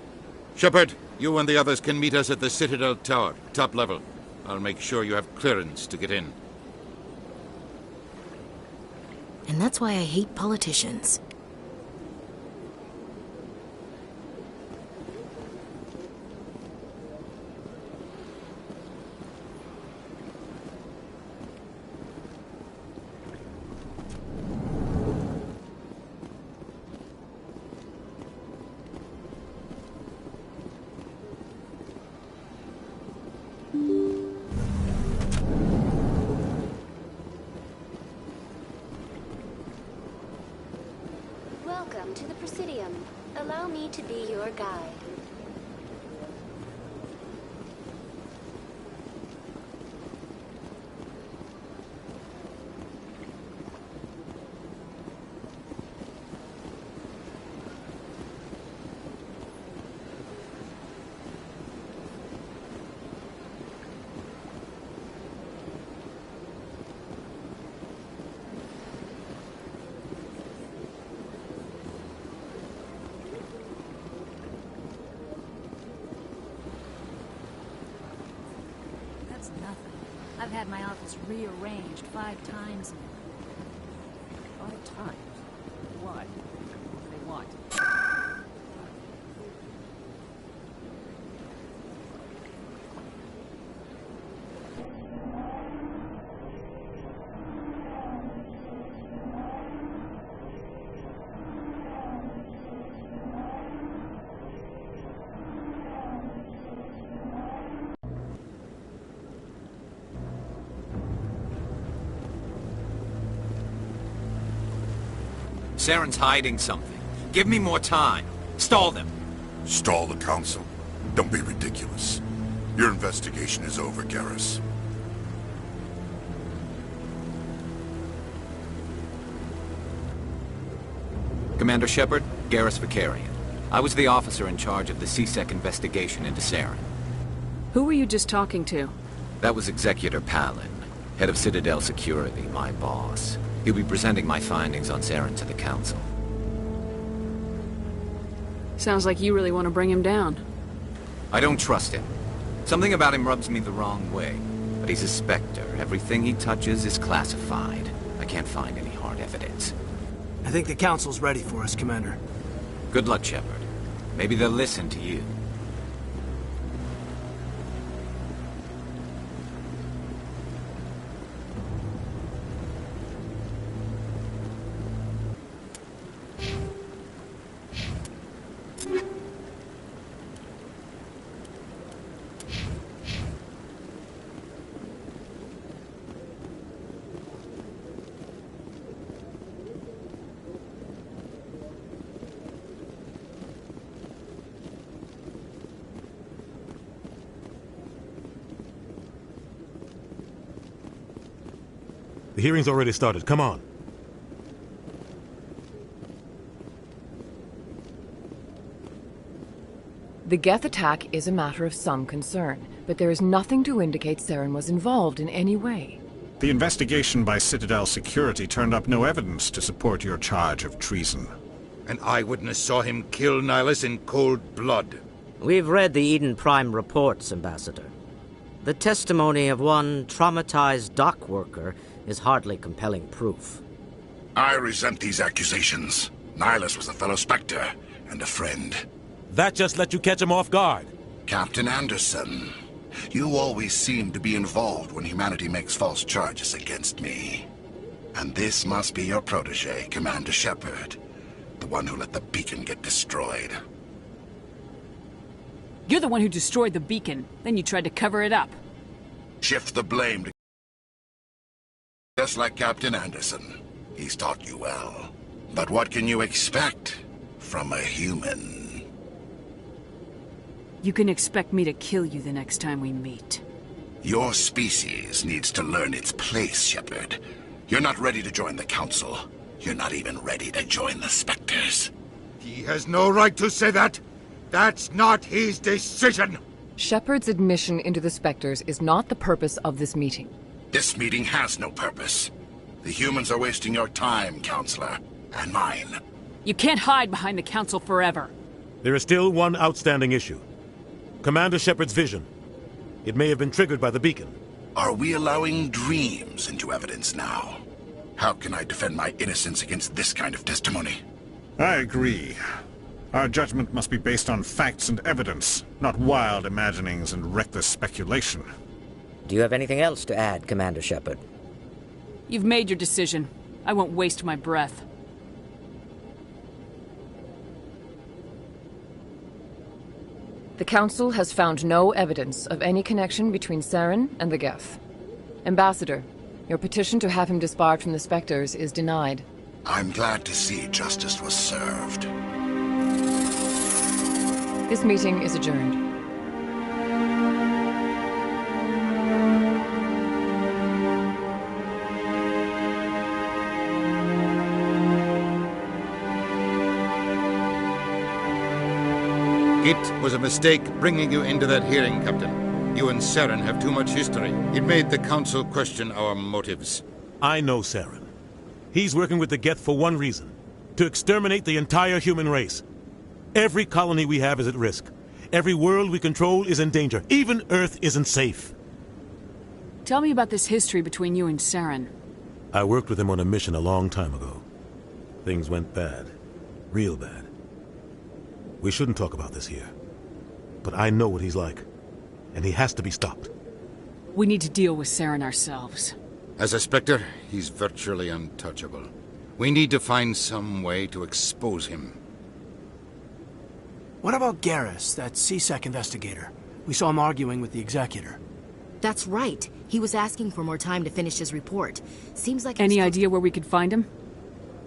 Shepard, you and the others can meet us at the Citadel Tower, top level. I'll make sure you have clearance to get in. And that's why I hate politicians. Welcome to the Presidium. Allow me to be your guide. I've had my office rearranged 5 times now. 5 times? Why? What do they want? Saren's hiding something. Give me more time. Stall them. Stall the Council? Don't be ridiculous. Your investigation is over, Garrus. Commander Shepard, Garrus Vicarian. I was the officer in charge of the CSEC investigation into Saren. Who were you just talking to? That was Executor Palin, head of Citadel Security, my boss. He'll be presenting my findings on Saren to the Council. Sounds like you really want to bring him down. I don't trust him. Something about him rubs me the wrong way. But he's a Spectre. Everything he touches is classified. I can't find any hard evidence. I think the Council's ready for us, Commander. Good luck, Shepard. Maybe they'll listen to you. The hearing's already started. Come on. The Geth attack is a matter of some concern, but there is nothing to indicate Saren was involved in any way. The investigation by Citadel Security turned up no evidence to support your charge of treason. An eyewitness saw him kill Nihilus in cold blood. We've read the Eden Prime reports, Ambassador. The testimony of one traumatized dock worker is hardly compelling proof. I resent these accusations. Nihilus was a fellow Spectre and a friend. That just let you catch him off guard. Captain Anderson, you always seem to be involved when humanity makes false charges against me. And this must be your protege, Commander Shepard, the one who let the beacon get destroyed. You're the one who destroyed the beacon, then you tried to cover it up. Shift the blame to... Just like Captain Anderson. He's taught you well. But what can you expect from a human? You can expect me to kill you the next time we meet. Your species needs to learn its place, Shepard. You're not ready to join the Council. You're not even ready to join the Spectres. He has no right to say that. That's not his decision. Shepard's admission into the Spectres is not the purpose of this meeting. This meeting has no purpose. The humans are wasting your time, Counselor, and mine. You can't hide behind the Council forever. There is still one outstanding issue. Commander Shepard's vision. It may have been triggered by the beacon. Are we allowing dreams into evidence now? How can I defend my innocence against this kind of testimony? I agree. Our judgment must be based on facts and evidence, not wild imaginings and reckless speculation. Do you have anything else to add, Commander Shepard? You've made your decision. I won't waste my breath. The Council has found no evidence of any connection between Saren and the Geth. Ambassador, your petition to have him disbarred from the Spectres is denied. I'm glad to see justice was served. This meeting is adjourned. It was a mistake bringing you into that hearing, Captain. You and Saren have too much history. It made the Council question our motives. I know Saren. He's working with the Geth for one reason. To exterminate the entire human race. Every colony we have is at risk. Every world we control is in danger. Even Earth isn't safe. Tell me about this history between you and Saren. I worked with him on a mission a long time ago. Things went bad. Real bad. We shouldn't talk about this here. But I know what he's like. And he has to be stopped. We need to deal with Saren ourselves. As a Spectre, he's virtually untouchable. We need to find some way to expose him. What about Garrus, that CSEC investigator? We saw him arguing with the Executor. That's right. He was asking for more time to finish his report. Seems like... Any idea where we could find him?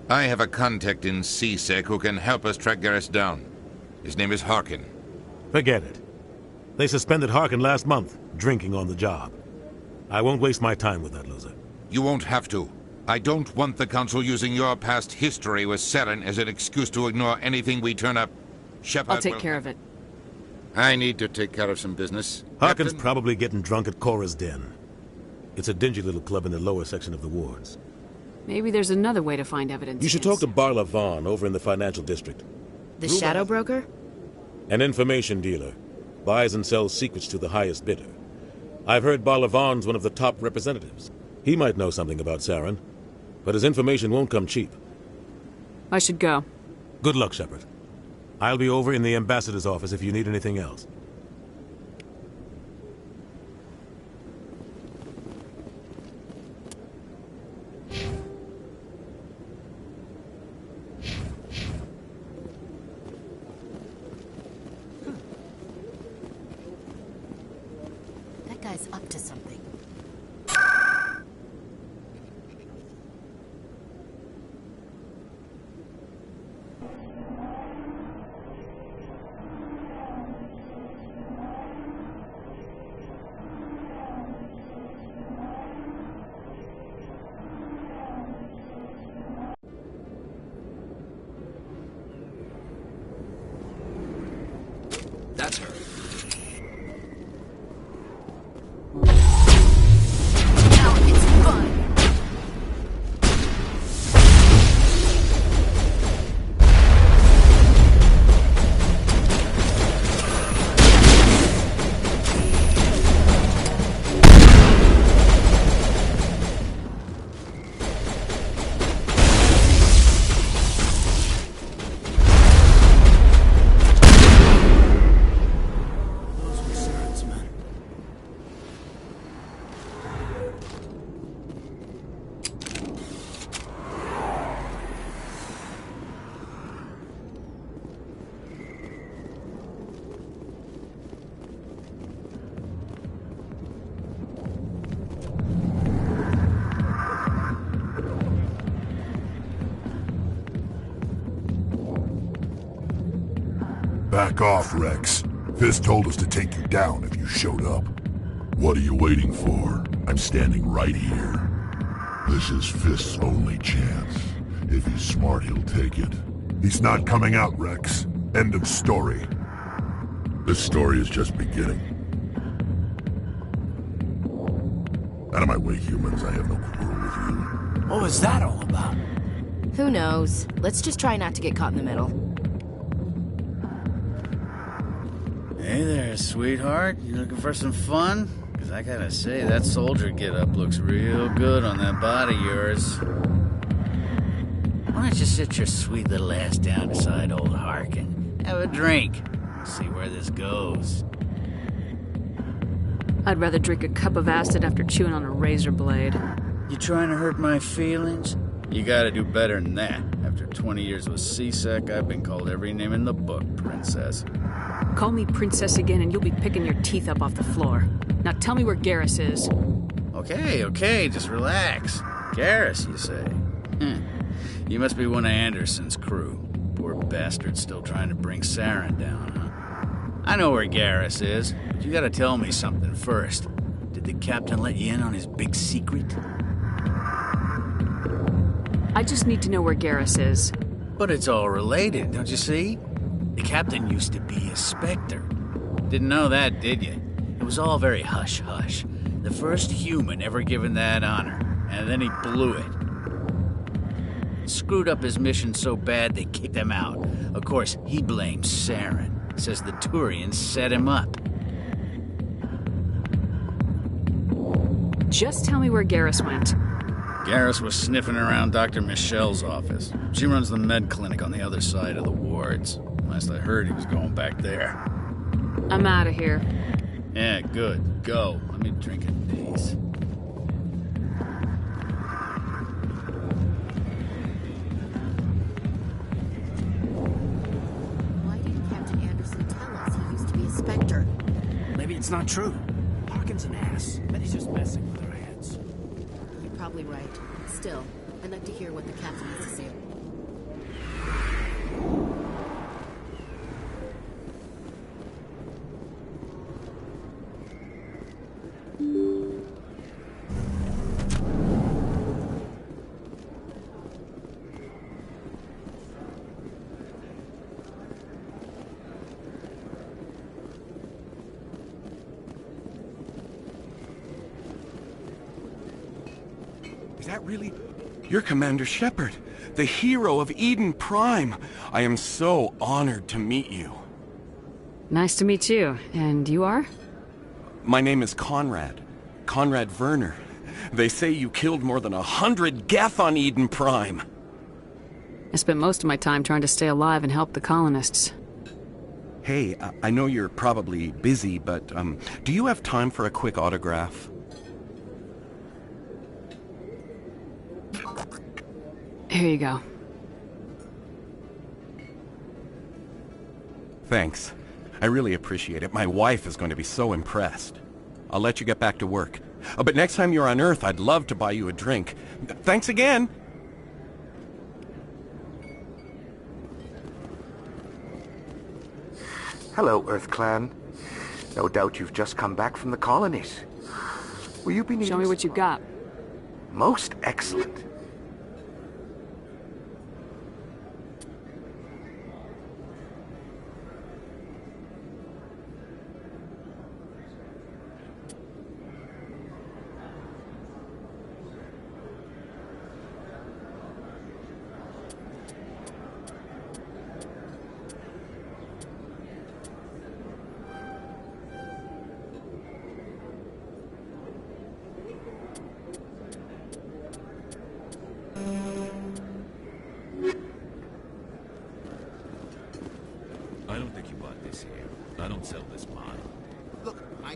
I have a contact in CSEC who can help us track Garrus down. His name is Harkin. Forget it. They suspended Harkin last month, drinking on the job. I won't waste my time with that loser. You won't have to. I don't want the Council using your past history with Saren as an excuse to ignore anything we turn up. Shepard I'll take care of it. I need to take care of some business. Harkin's Captain? probably getting drunk at Cora's Den. It's a dingy little club in the lower section of the wards. Maybe there's another way to find evidence. You should talk to Barla Vaughn over in the financial district. The shadow broker? An information dealer. Buys and sells secrets to the highest bidder. I've heard Barla Vaughn's one of the top representatives. He might know something about Saren, but his information won't come cheap. I should go. Good luck, Shepard. I'll be over in the ambassador's office if you need anything else. That guy's up to something. That's her. Now it's fun. Back off, Rex. Fist told us to take you down if you showed up. What are you waiting for? I'm standing right here. This is Fist's only chance. If he's smart, he'll take it. He's not coming out, Rex. End of story. This story is just beginning. Out of my way, humans. I have no quarrel with you. What was that all about? Who knows? Let's just try not to get caught in the middle. Hey there, sweetheart. You looking for some fun? Because I gotta say, that soldier get-up looks real good on that body of yours. Why don't you sit your sweet little ass down beside old Harkin? Have a drink. See where this goes. I'd rather drink a cup of acid after chewing on a razor blade. You trying to hurt my feelings? You gotta do better than that. After 20 years with C-Sec, I've been called every name in the book, princess. Call me princess again and you'll be picking your teeth up off the floor. Now tell me where Garrus is. Okay, just relax. Garrus, you say? You must be one of Anderson's crew. Poor bastard still trying to bring Saren down, huh? I know where Garrus is, but you gotta tell me something first. Did the captain let you in on his big secret? I just need to know where Garrus is. But it's all related, don't you see? The captain used to be a Spectre. Didn't know that, did you? It was all very hush-hush. The first human ever given that honor, and then he blew it. Screwed up his mission so bad they kicked him out. Of course, he blames Saren. Says the Turians set him up. Just tell me where Garrus went. Garrus was sniffing around Dr. Michelle's office. She runs the med clinic on the other side of the wards. Last I heard, he was going back there. I'm out of here. Yeah, good. Go. Let me drink in peace. Why didn't Captain Anderson tell us he used to be a Spectre? Maybe it's not true. Harkin's an ass. Bet he's just messing with our heads. You're probably right. Still, I'd like to hear what the captain has to say. Is that really... You're Commander Shepard, the hero of Eden Prime. I am so honored to meet you. Nice to meet you. And you are? My name is Conrad. Conrad Werner. They say you killed more than 100 Geth on Eden Prime. I spent most of my time trying to stay alive and help the colonists. Hey, I know you're probably busy, but do you have time for a quick autograph? Here you go. Thanks. I really appreciate it. My wife is going to be so impressed. I'll let you get back to work. But next time you're on Earth, I'd love to buy you a drink. Thanks again! Hello, Earth Clan. No doubt you've just come back from the colonies. Will you be needing... Show me what you got. Most excellent. I don't think you bought this here. I don't sell this model. Look, I...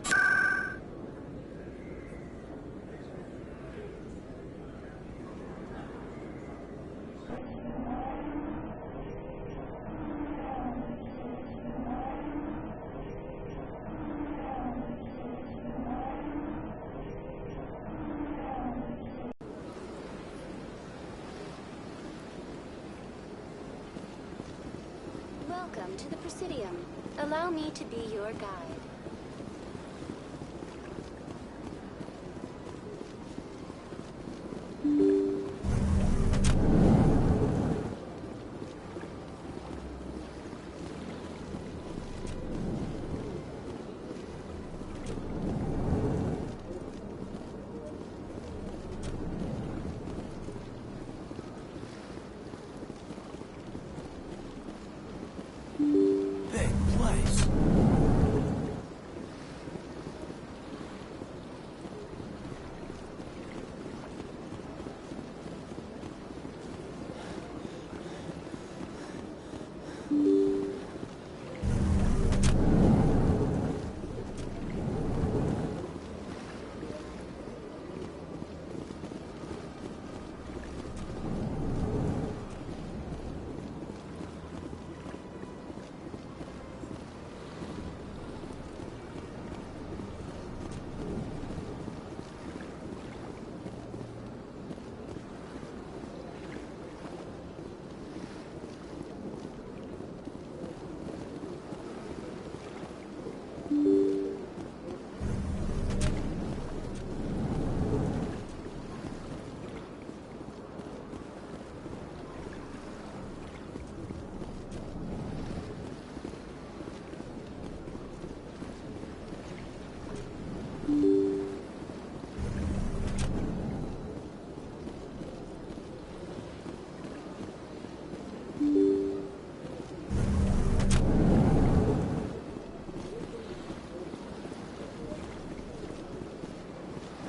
Welcome to the Presidium. Allow me to be your guide.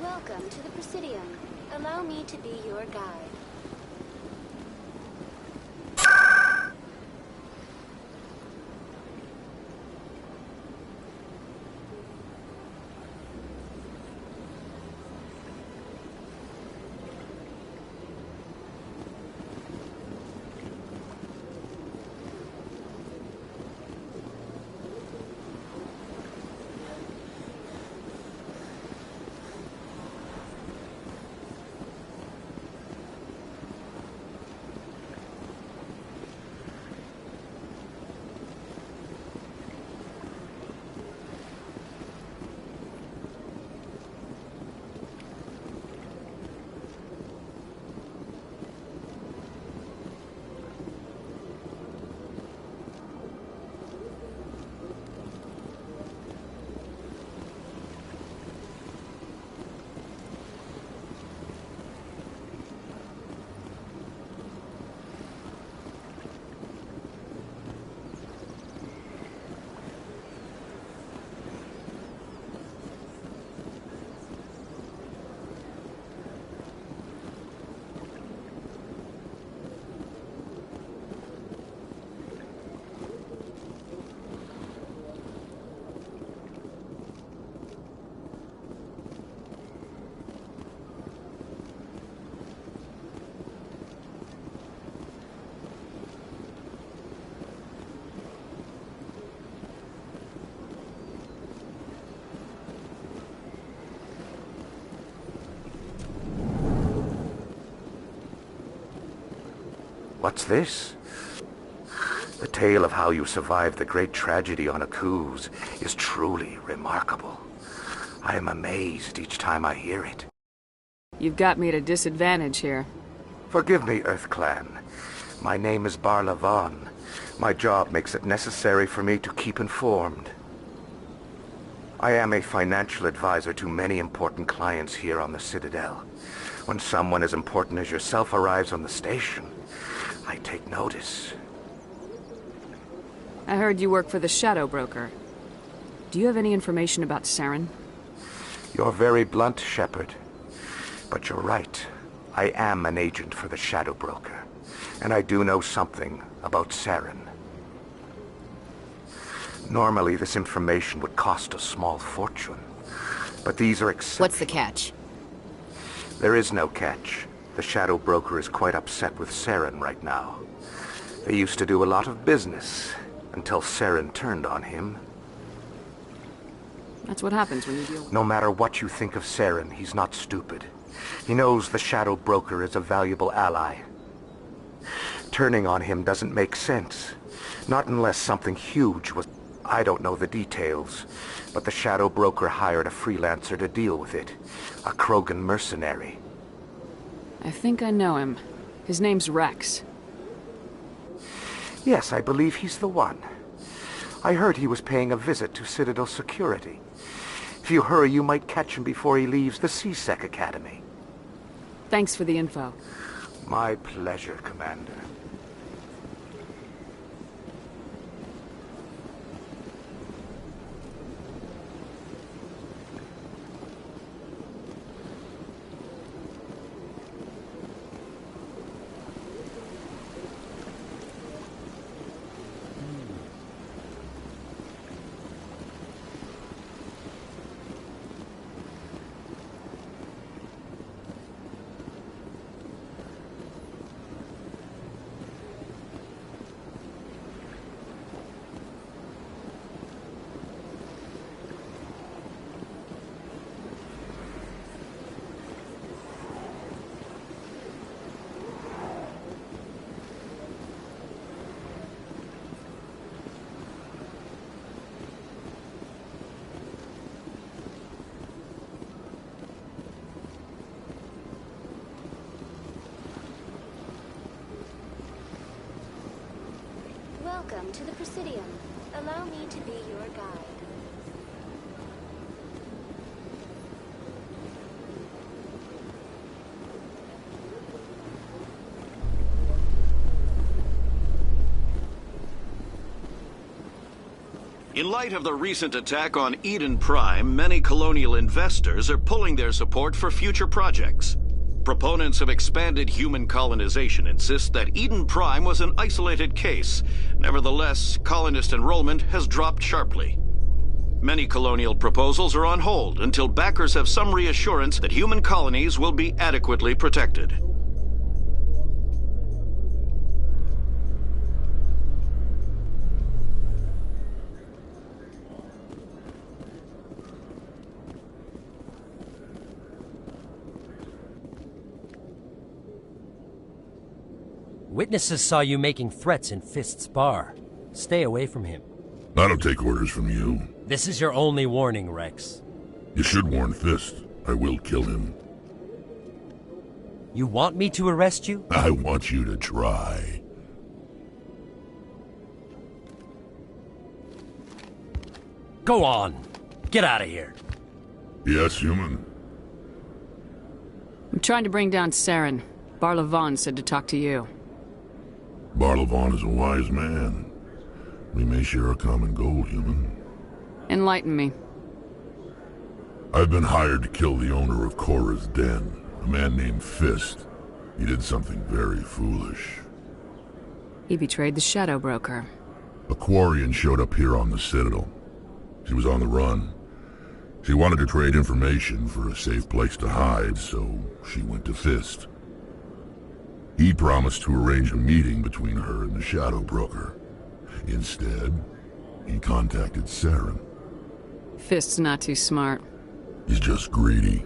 Welcome to the Presidium. Allow me to be your guide. What's this? The tale of how you survived the great tragedy on Akuz is truly remarkable. I am amazed each time I hear it. You've got me at a disadvantage here. Forgive me, Earth Clan. My name is Barla Vaughn. My job makes it necessary for me to keep informed. I am a financial advisor to many important clients here on the Citadel. When someone as important as yourself arrives on the station, I take notice. I heard you work for the Shadow Broker. Do you have any information about Saren? You're very blunt, Shepard. But you're right. I am an agent for the Shadow Broker. And I do know something about Saren. Normally, this information would cost a small fortune. But these are exceptions. What's the catch? There is no catch. The Shadow Broker is quite upset with Saren right now. They used to do a lot of business, until Saren turned on him. That's what happens when you deal with... No matter what you think of Saren, he's not stupid. He knows the Shadow Broker is a valuable ally. Turning on him doesn't make sense. Not unless something huge was... I don't know the details, but the Shadow Broker hired a freelancer to deal with it. A Krogan mercenary. I think I know him. His name's Rex. Yes, I believe he's the one. I heard he was paying a visit to Citadel security. If you hurry, you might catch him before he leaves the C-Sec Academy. Thanks for the info. My pleasure, Commander. Welcome to the Presidium. Allow me to be your guide. In light of the recent attack on Eden Prime, many colonial investors are pulling their support for future projects. Proponents of expanded human colonization insist that Eden Prime was an isolated case. Nevertheless, colonist enrollment has dropped sharply. Many colonial proposals are on hold until backers have some reassurance that human colonies will be adequately protected. Witnesses saw you making threats in Fist's bar. Stay away from him. I don't take orders from you. This is your only warning, Rex. You should warn Fist. I will kill him. You want me to arrest you? I want you to try. Go on. Get out of here. Yes, human. I'm trying to bring down Saren. Barlavon said to talk to you. Barlavon is a wise man. We may share a common goal, human. Enlighten me. I've been hired to kill the owner of Cora's Den, a man named Fist. He did something very foolish. He betrayed the Shadow Broker. A Quarian showed up here on the Citadel. She was on the run. She wanted to trade information for a safe place to hide, so she went to Fist. He promised to arrange a meeting between her and the Shadow Broker. Instead, he contacted Saren. Fist's not too smart. He's just greedy.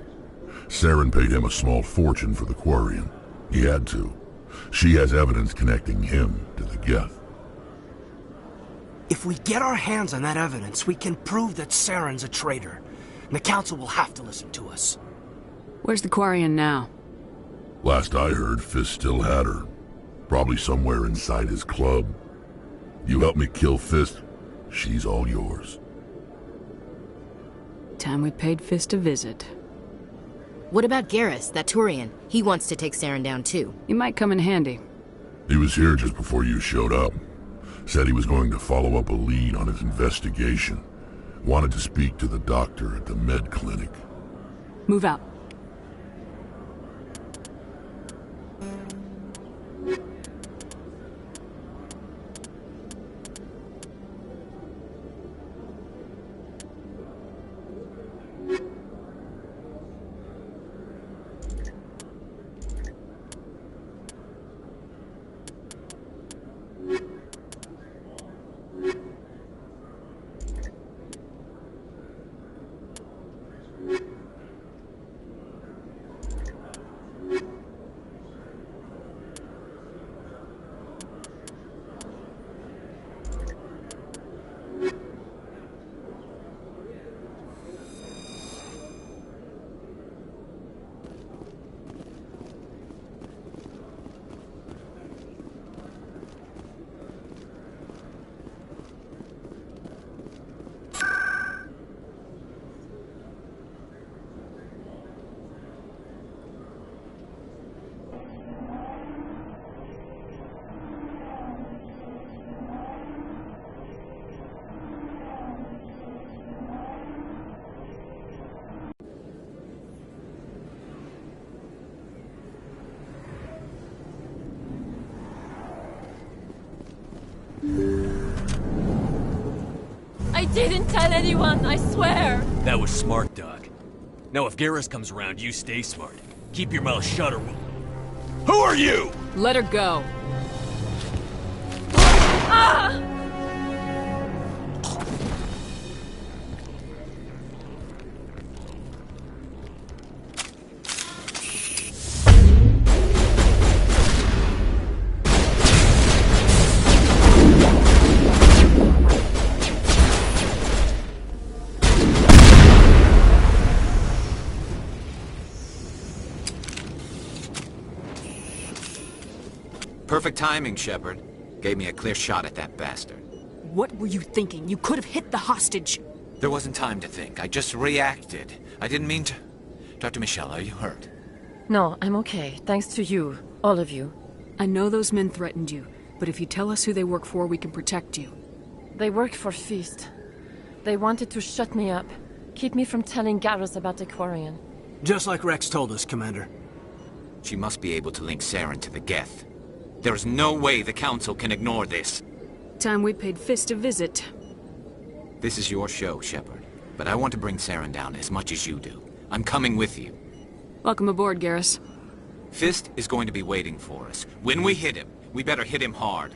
Saren paid him a small fortune for the Quarian. He had to. She has evidence connecting him to the Geth. If we get our hands on that evidence, we can prove that Saren's a traitor. And the Council will have to listen to us. Where's the Quarian now? Last I heard, Fist still had her. Probably somewhere inside his club. You help me kill Fist, she's all yours. Time we paid Fist a visit. What about Garrus, that Turian? He wants to take Saren down too. He might come in handy. He was here just before you showed up. Said he was going to follow up a lead on his investigation. Wanted to speak to the doctor at the med clinic. Move out. I didn't tell anyone, I swear! That was smart, Doc. Now if Garrus comes around, you stay smart. Keep your mouth shut or we'll... Who are you? Let her go. Ah! Perfect timing, Shepard. Gave me a clear shot at that bastard. What were you thinking? You could have hit the hostage. There wasn't time to think. I just reacted. I didn't mean to... Dr. Michelle, are you hurt? No, I'm okay. Thanks to you. All of you. I know those men threatened you, but if you tell us who they work for, we can protect you. They work for Feast. They wanted to shut me up. Keep me from telling Garrus about the Quarian. Just like Rex told us, Commander. She must be able to link Saren to the Geth. There is no way the Council can ignore this. Time we paid Fist a visit. This is your show, Shepard. But I want to bring Saren down as much as you do. I'm coming with you. Welcome aboard, Garrus. Fist is going to be waiting for us. When we hit him, we better hit him hard.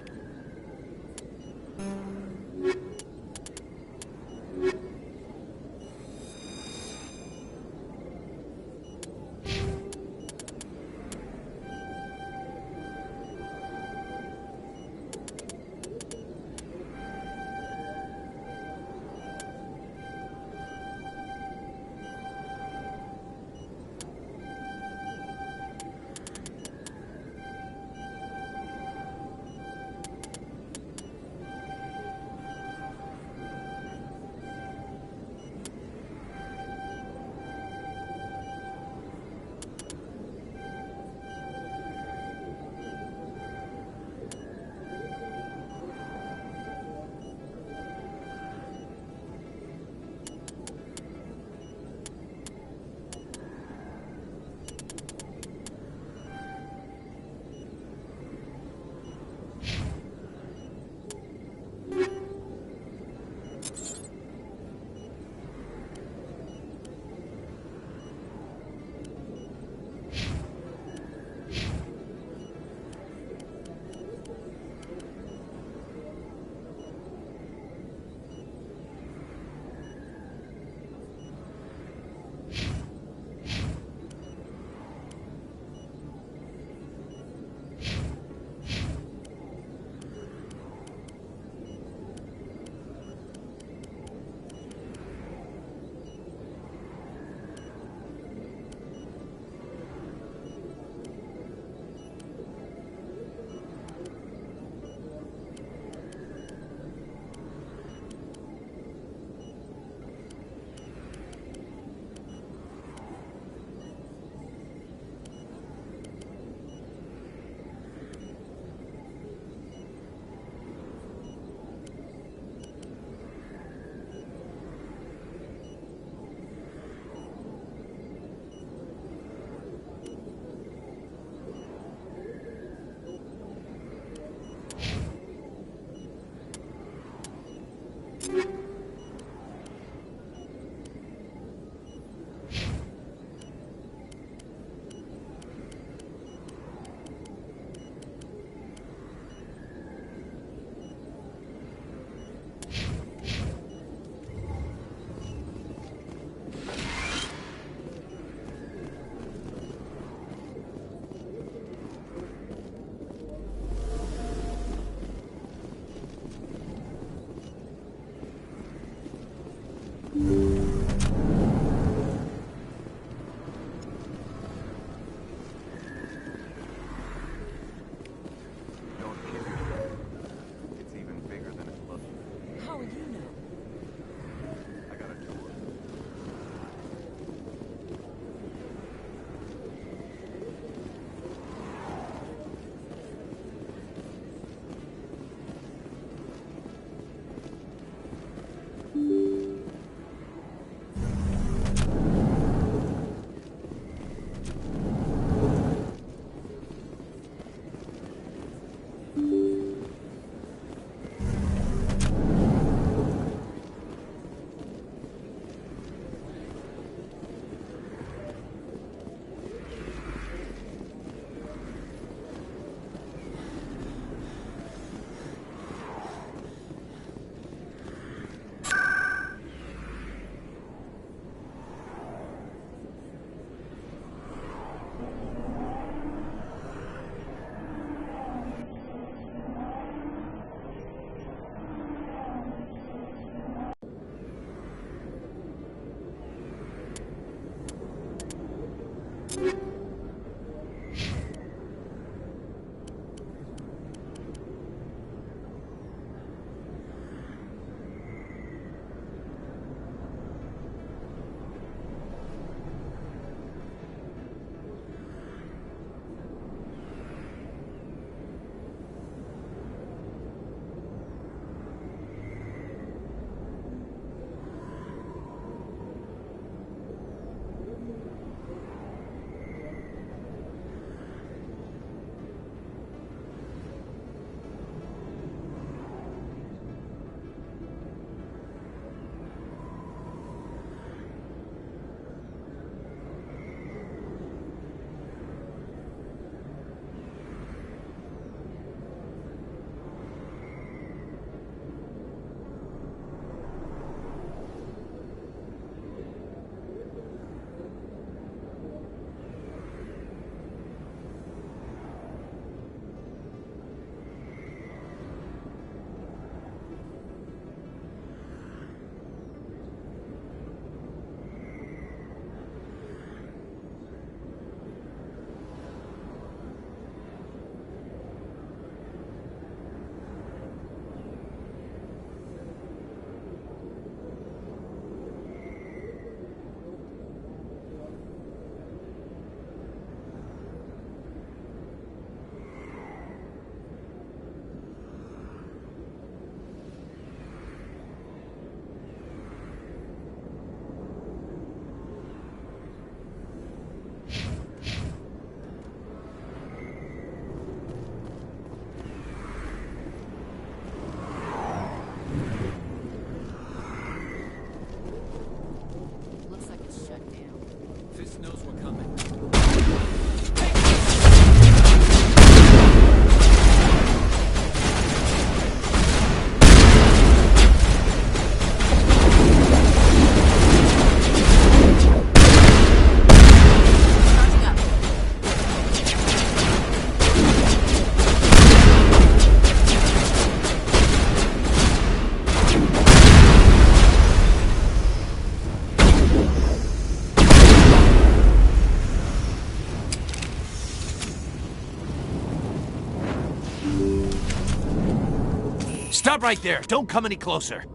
Stop right there. Don't come any closer.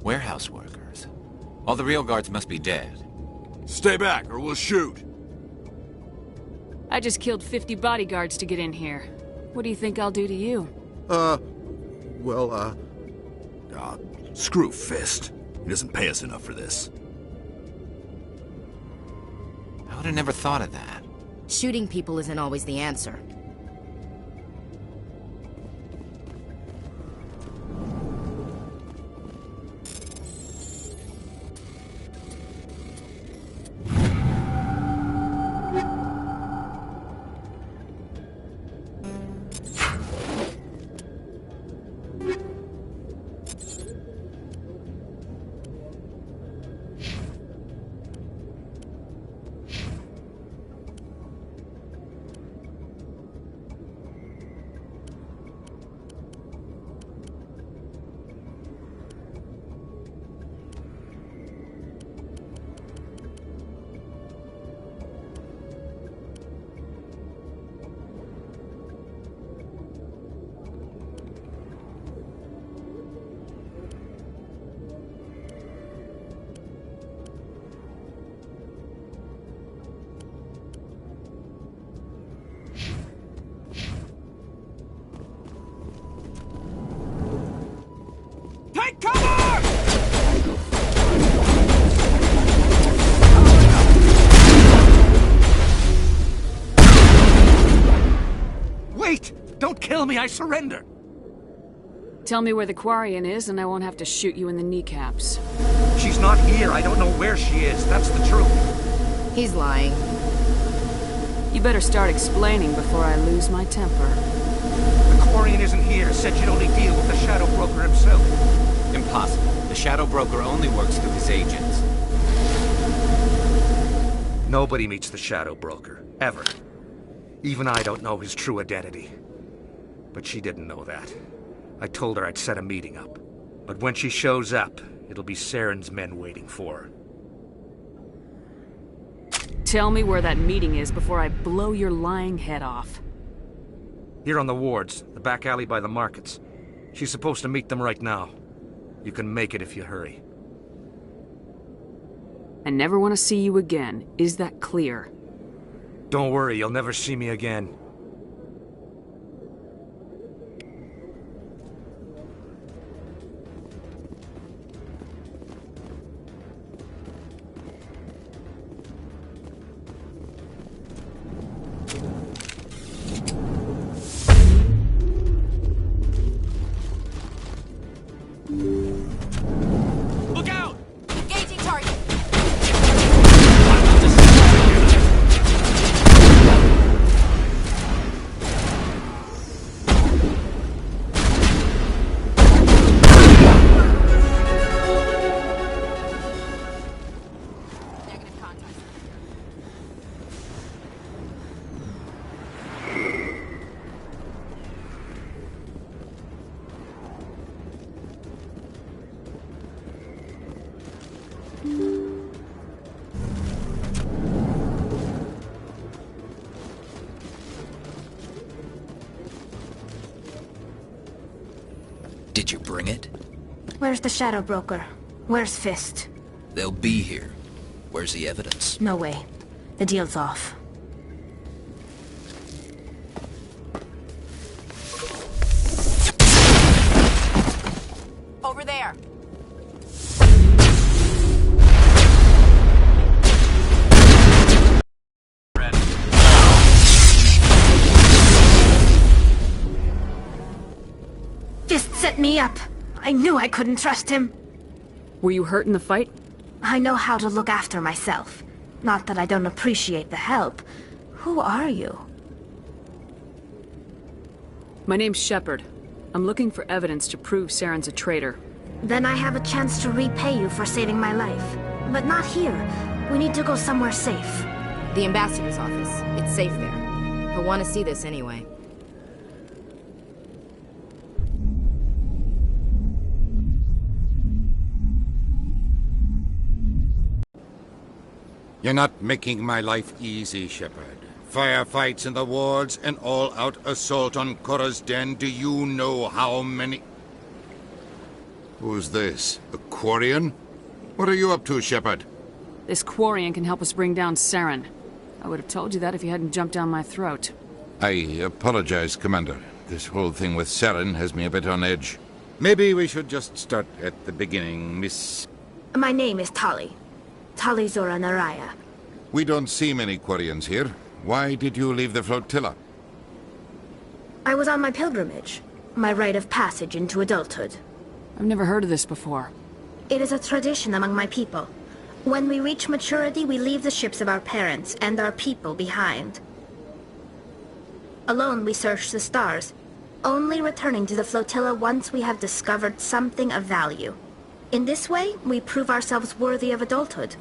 Warehouse workers. All the real guards must be dead. Stay back, or we'll shoot. I just killed 50 bodyguards to get in here. What do you think I'll do to you? Screw Fist. He doesn't pay us enough for this. I would have never thought of that. Shooting people isn't always the answer. Take cover! Wait! Don't kill me, I surrender! Tell me where the Quarian is, and I won't have to shoot you in the kneecaps. She's not here. I don't know where she is. That's the truth. He's lying. You better start explaining before I lose my temper. The Quarian isn't here. Said you'd only deal with the Shadow Broker himself. Impossible. The Shadow Broker only works through his agents. Nobody meets the Shadow Broker. Ever. Even I don't know his true identity. But she didn't know that. I told her I'd set a meeting up. But when she shows up, it'll be Saren's men waiting for her. Tell me where that meeting is before I blow your lying head off. Here on the wards, the back alley by the markets. She's supposed to meet them right now. You can make it if you hurry. I never want to see you again. Is that clear? Don't worry, you'll never see me again. Look out! Engaging target. Did you bring it? Where's the Shadow Broker? Where's Fist? They'll be here. Where's the evidence? No way. The deal's off. Over there. Fist set me up. I knew I couldn't trust him. Were you hurt in the fight? I know how to look after myself. Not that I don't appreciate the help. Who are you? My name's Shepard. I'm looking for evidence to prove Saren's a traitor. Then I have a chance to repay you for saving my life. But not here. We need to go somewhere safe. The ambassador's office. It's safe there. He'll want to see this anyway. You're not making my life easy, Shepard. Firefights in the wards, an all-out assault on Korra's den. Do you know how many... Who's this? A Quarian? What are you up to, Shepard? This Quarian can help us bring down Saren. I would have told you that if you hadn't jumped down my throat. I apologize, Commander. This whole thing with Saren has me a bit on edge. Maybe we should just start at the beginning, Miss... My name is Tali. Tali Zora Naraya. We don't see many Quarians here. Why did you leave the flotilla? I was on my pilgrimage. My rite of passage into adulthood. I've never heard of this before. It is a tradition among my people. When we reach maturity, we leave the ships of our parents and our people behind. Alone, we search the stars, only returning to the flotilla once we have discovered something of value. In this way, we prove ourselves worthy of adulthood.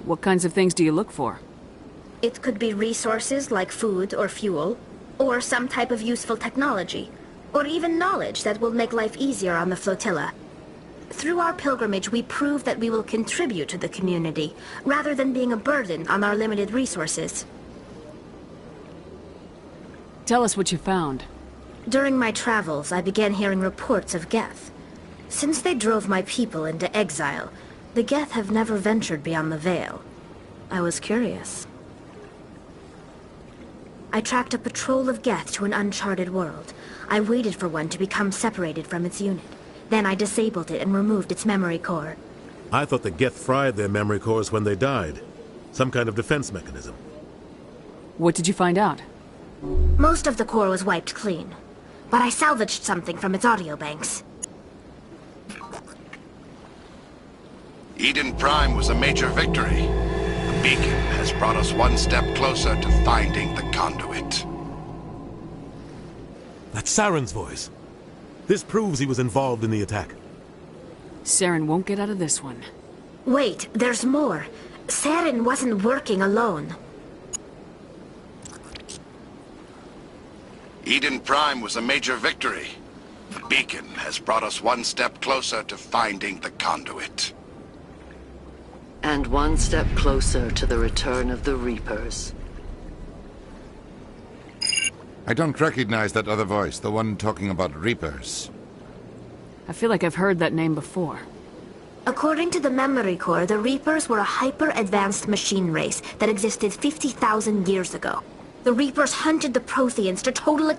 What kinds of things do you look for? It could be resources like food or fuel, or some type of useful technology, or even knowledge that will make life easier on the flotilla. Through our pilgrimage, we prove that we will contribute to the community, rather than being a burden on our limited resources. Tell us what you found. During my travels, I began hearing reports of Geth. Since they drove my people into exile, the Geth have never ventured beyond the Veil. I was curious. I tracked a patrol of Geth to an uncharted world. I waited for one to become separated from its unit. Then I disabled it and removed its memory core. I thought the Geth fried their memory cores when they died. Some kind of defense mechanism. What did you find out? Most of the core was wiped clean, but I salvaged something from its audio banks. Eden Prime was a major victory. The beacon has brought us one step closer to finding the conduit. That's Saren's voice. This proves he was involved in the attack. Saren won't get out of this one. Wait, there's more. Saren wasn't working alone. Eden Prime was a major victory. The beacon has brought us one step closer to finding the conduit. And one step closer to the return of the Reapers. I don't recognize that other voice, the one talking about Reapers. I feel like I've heard that name before. According to the memory core, the Reapers were a hyper-advanced machine race that existed 50,000 years ago. The Reapers hunted the Protheans to total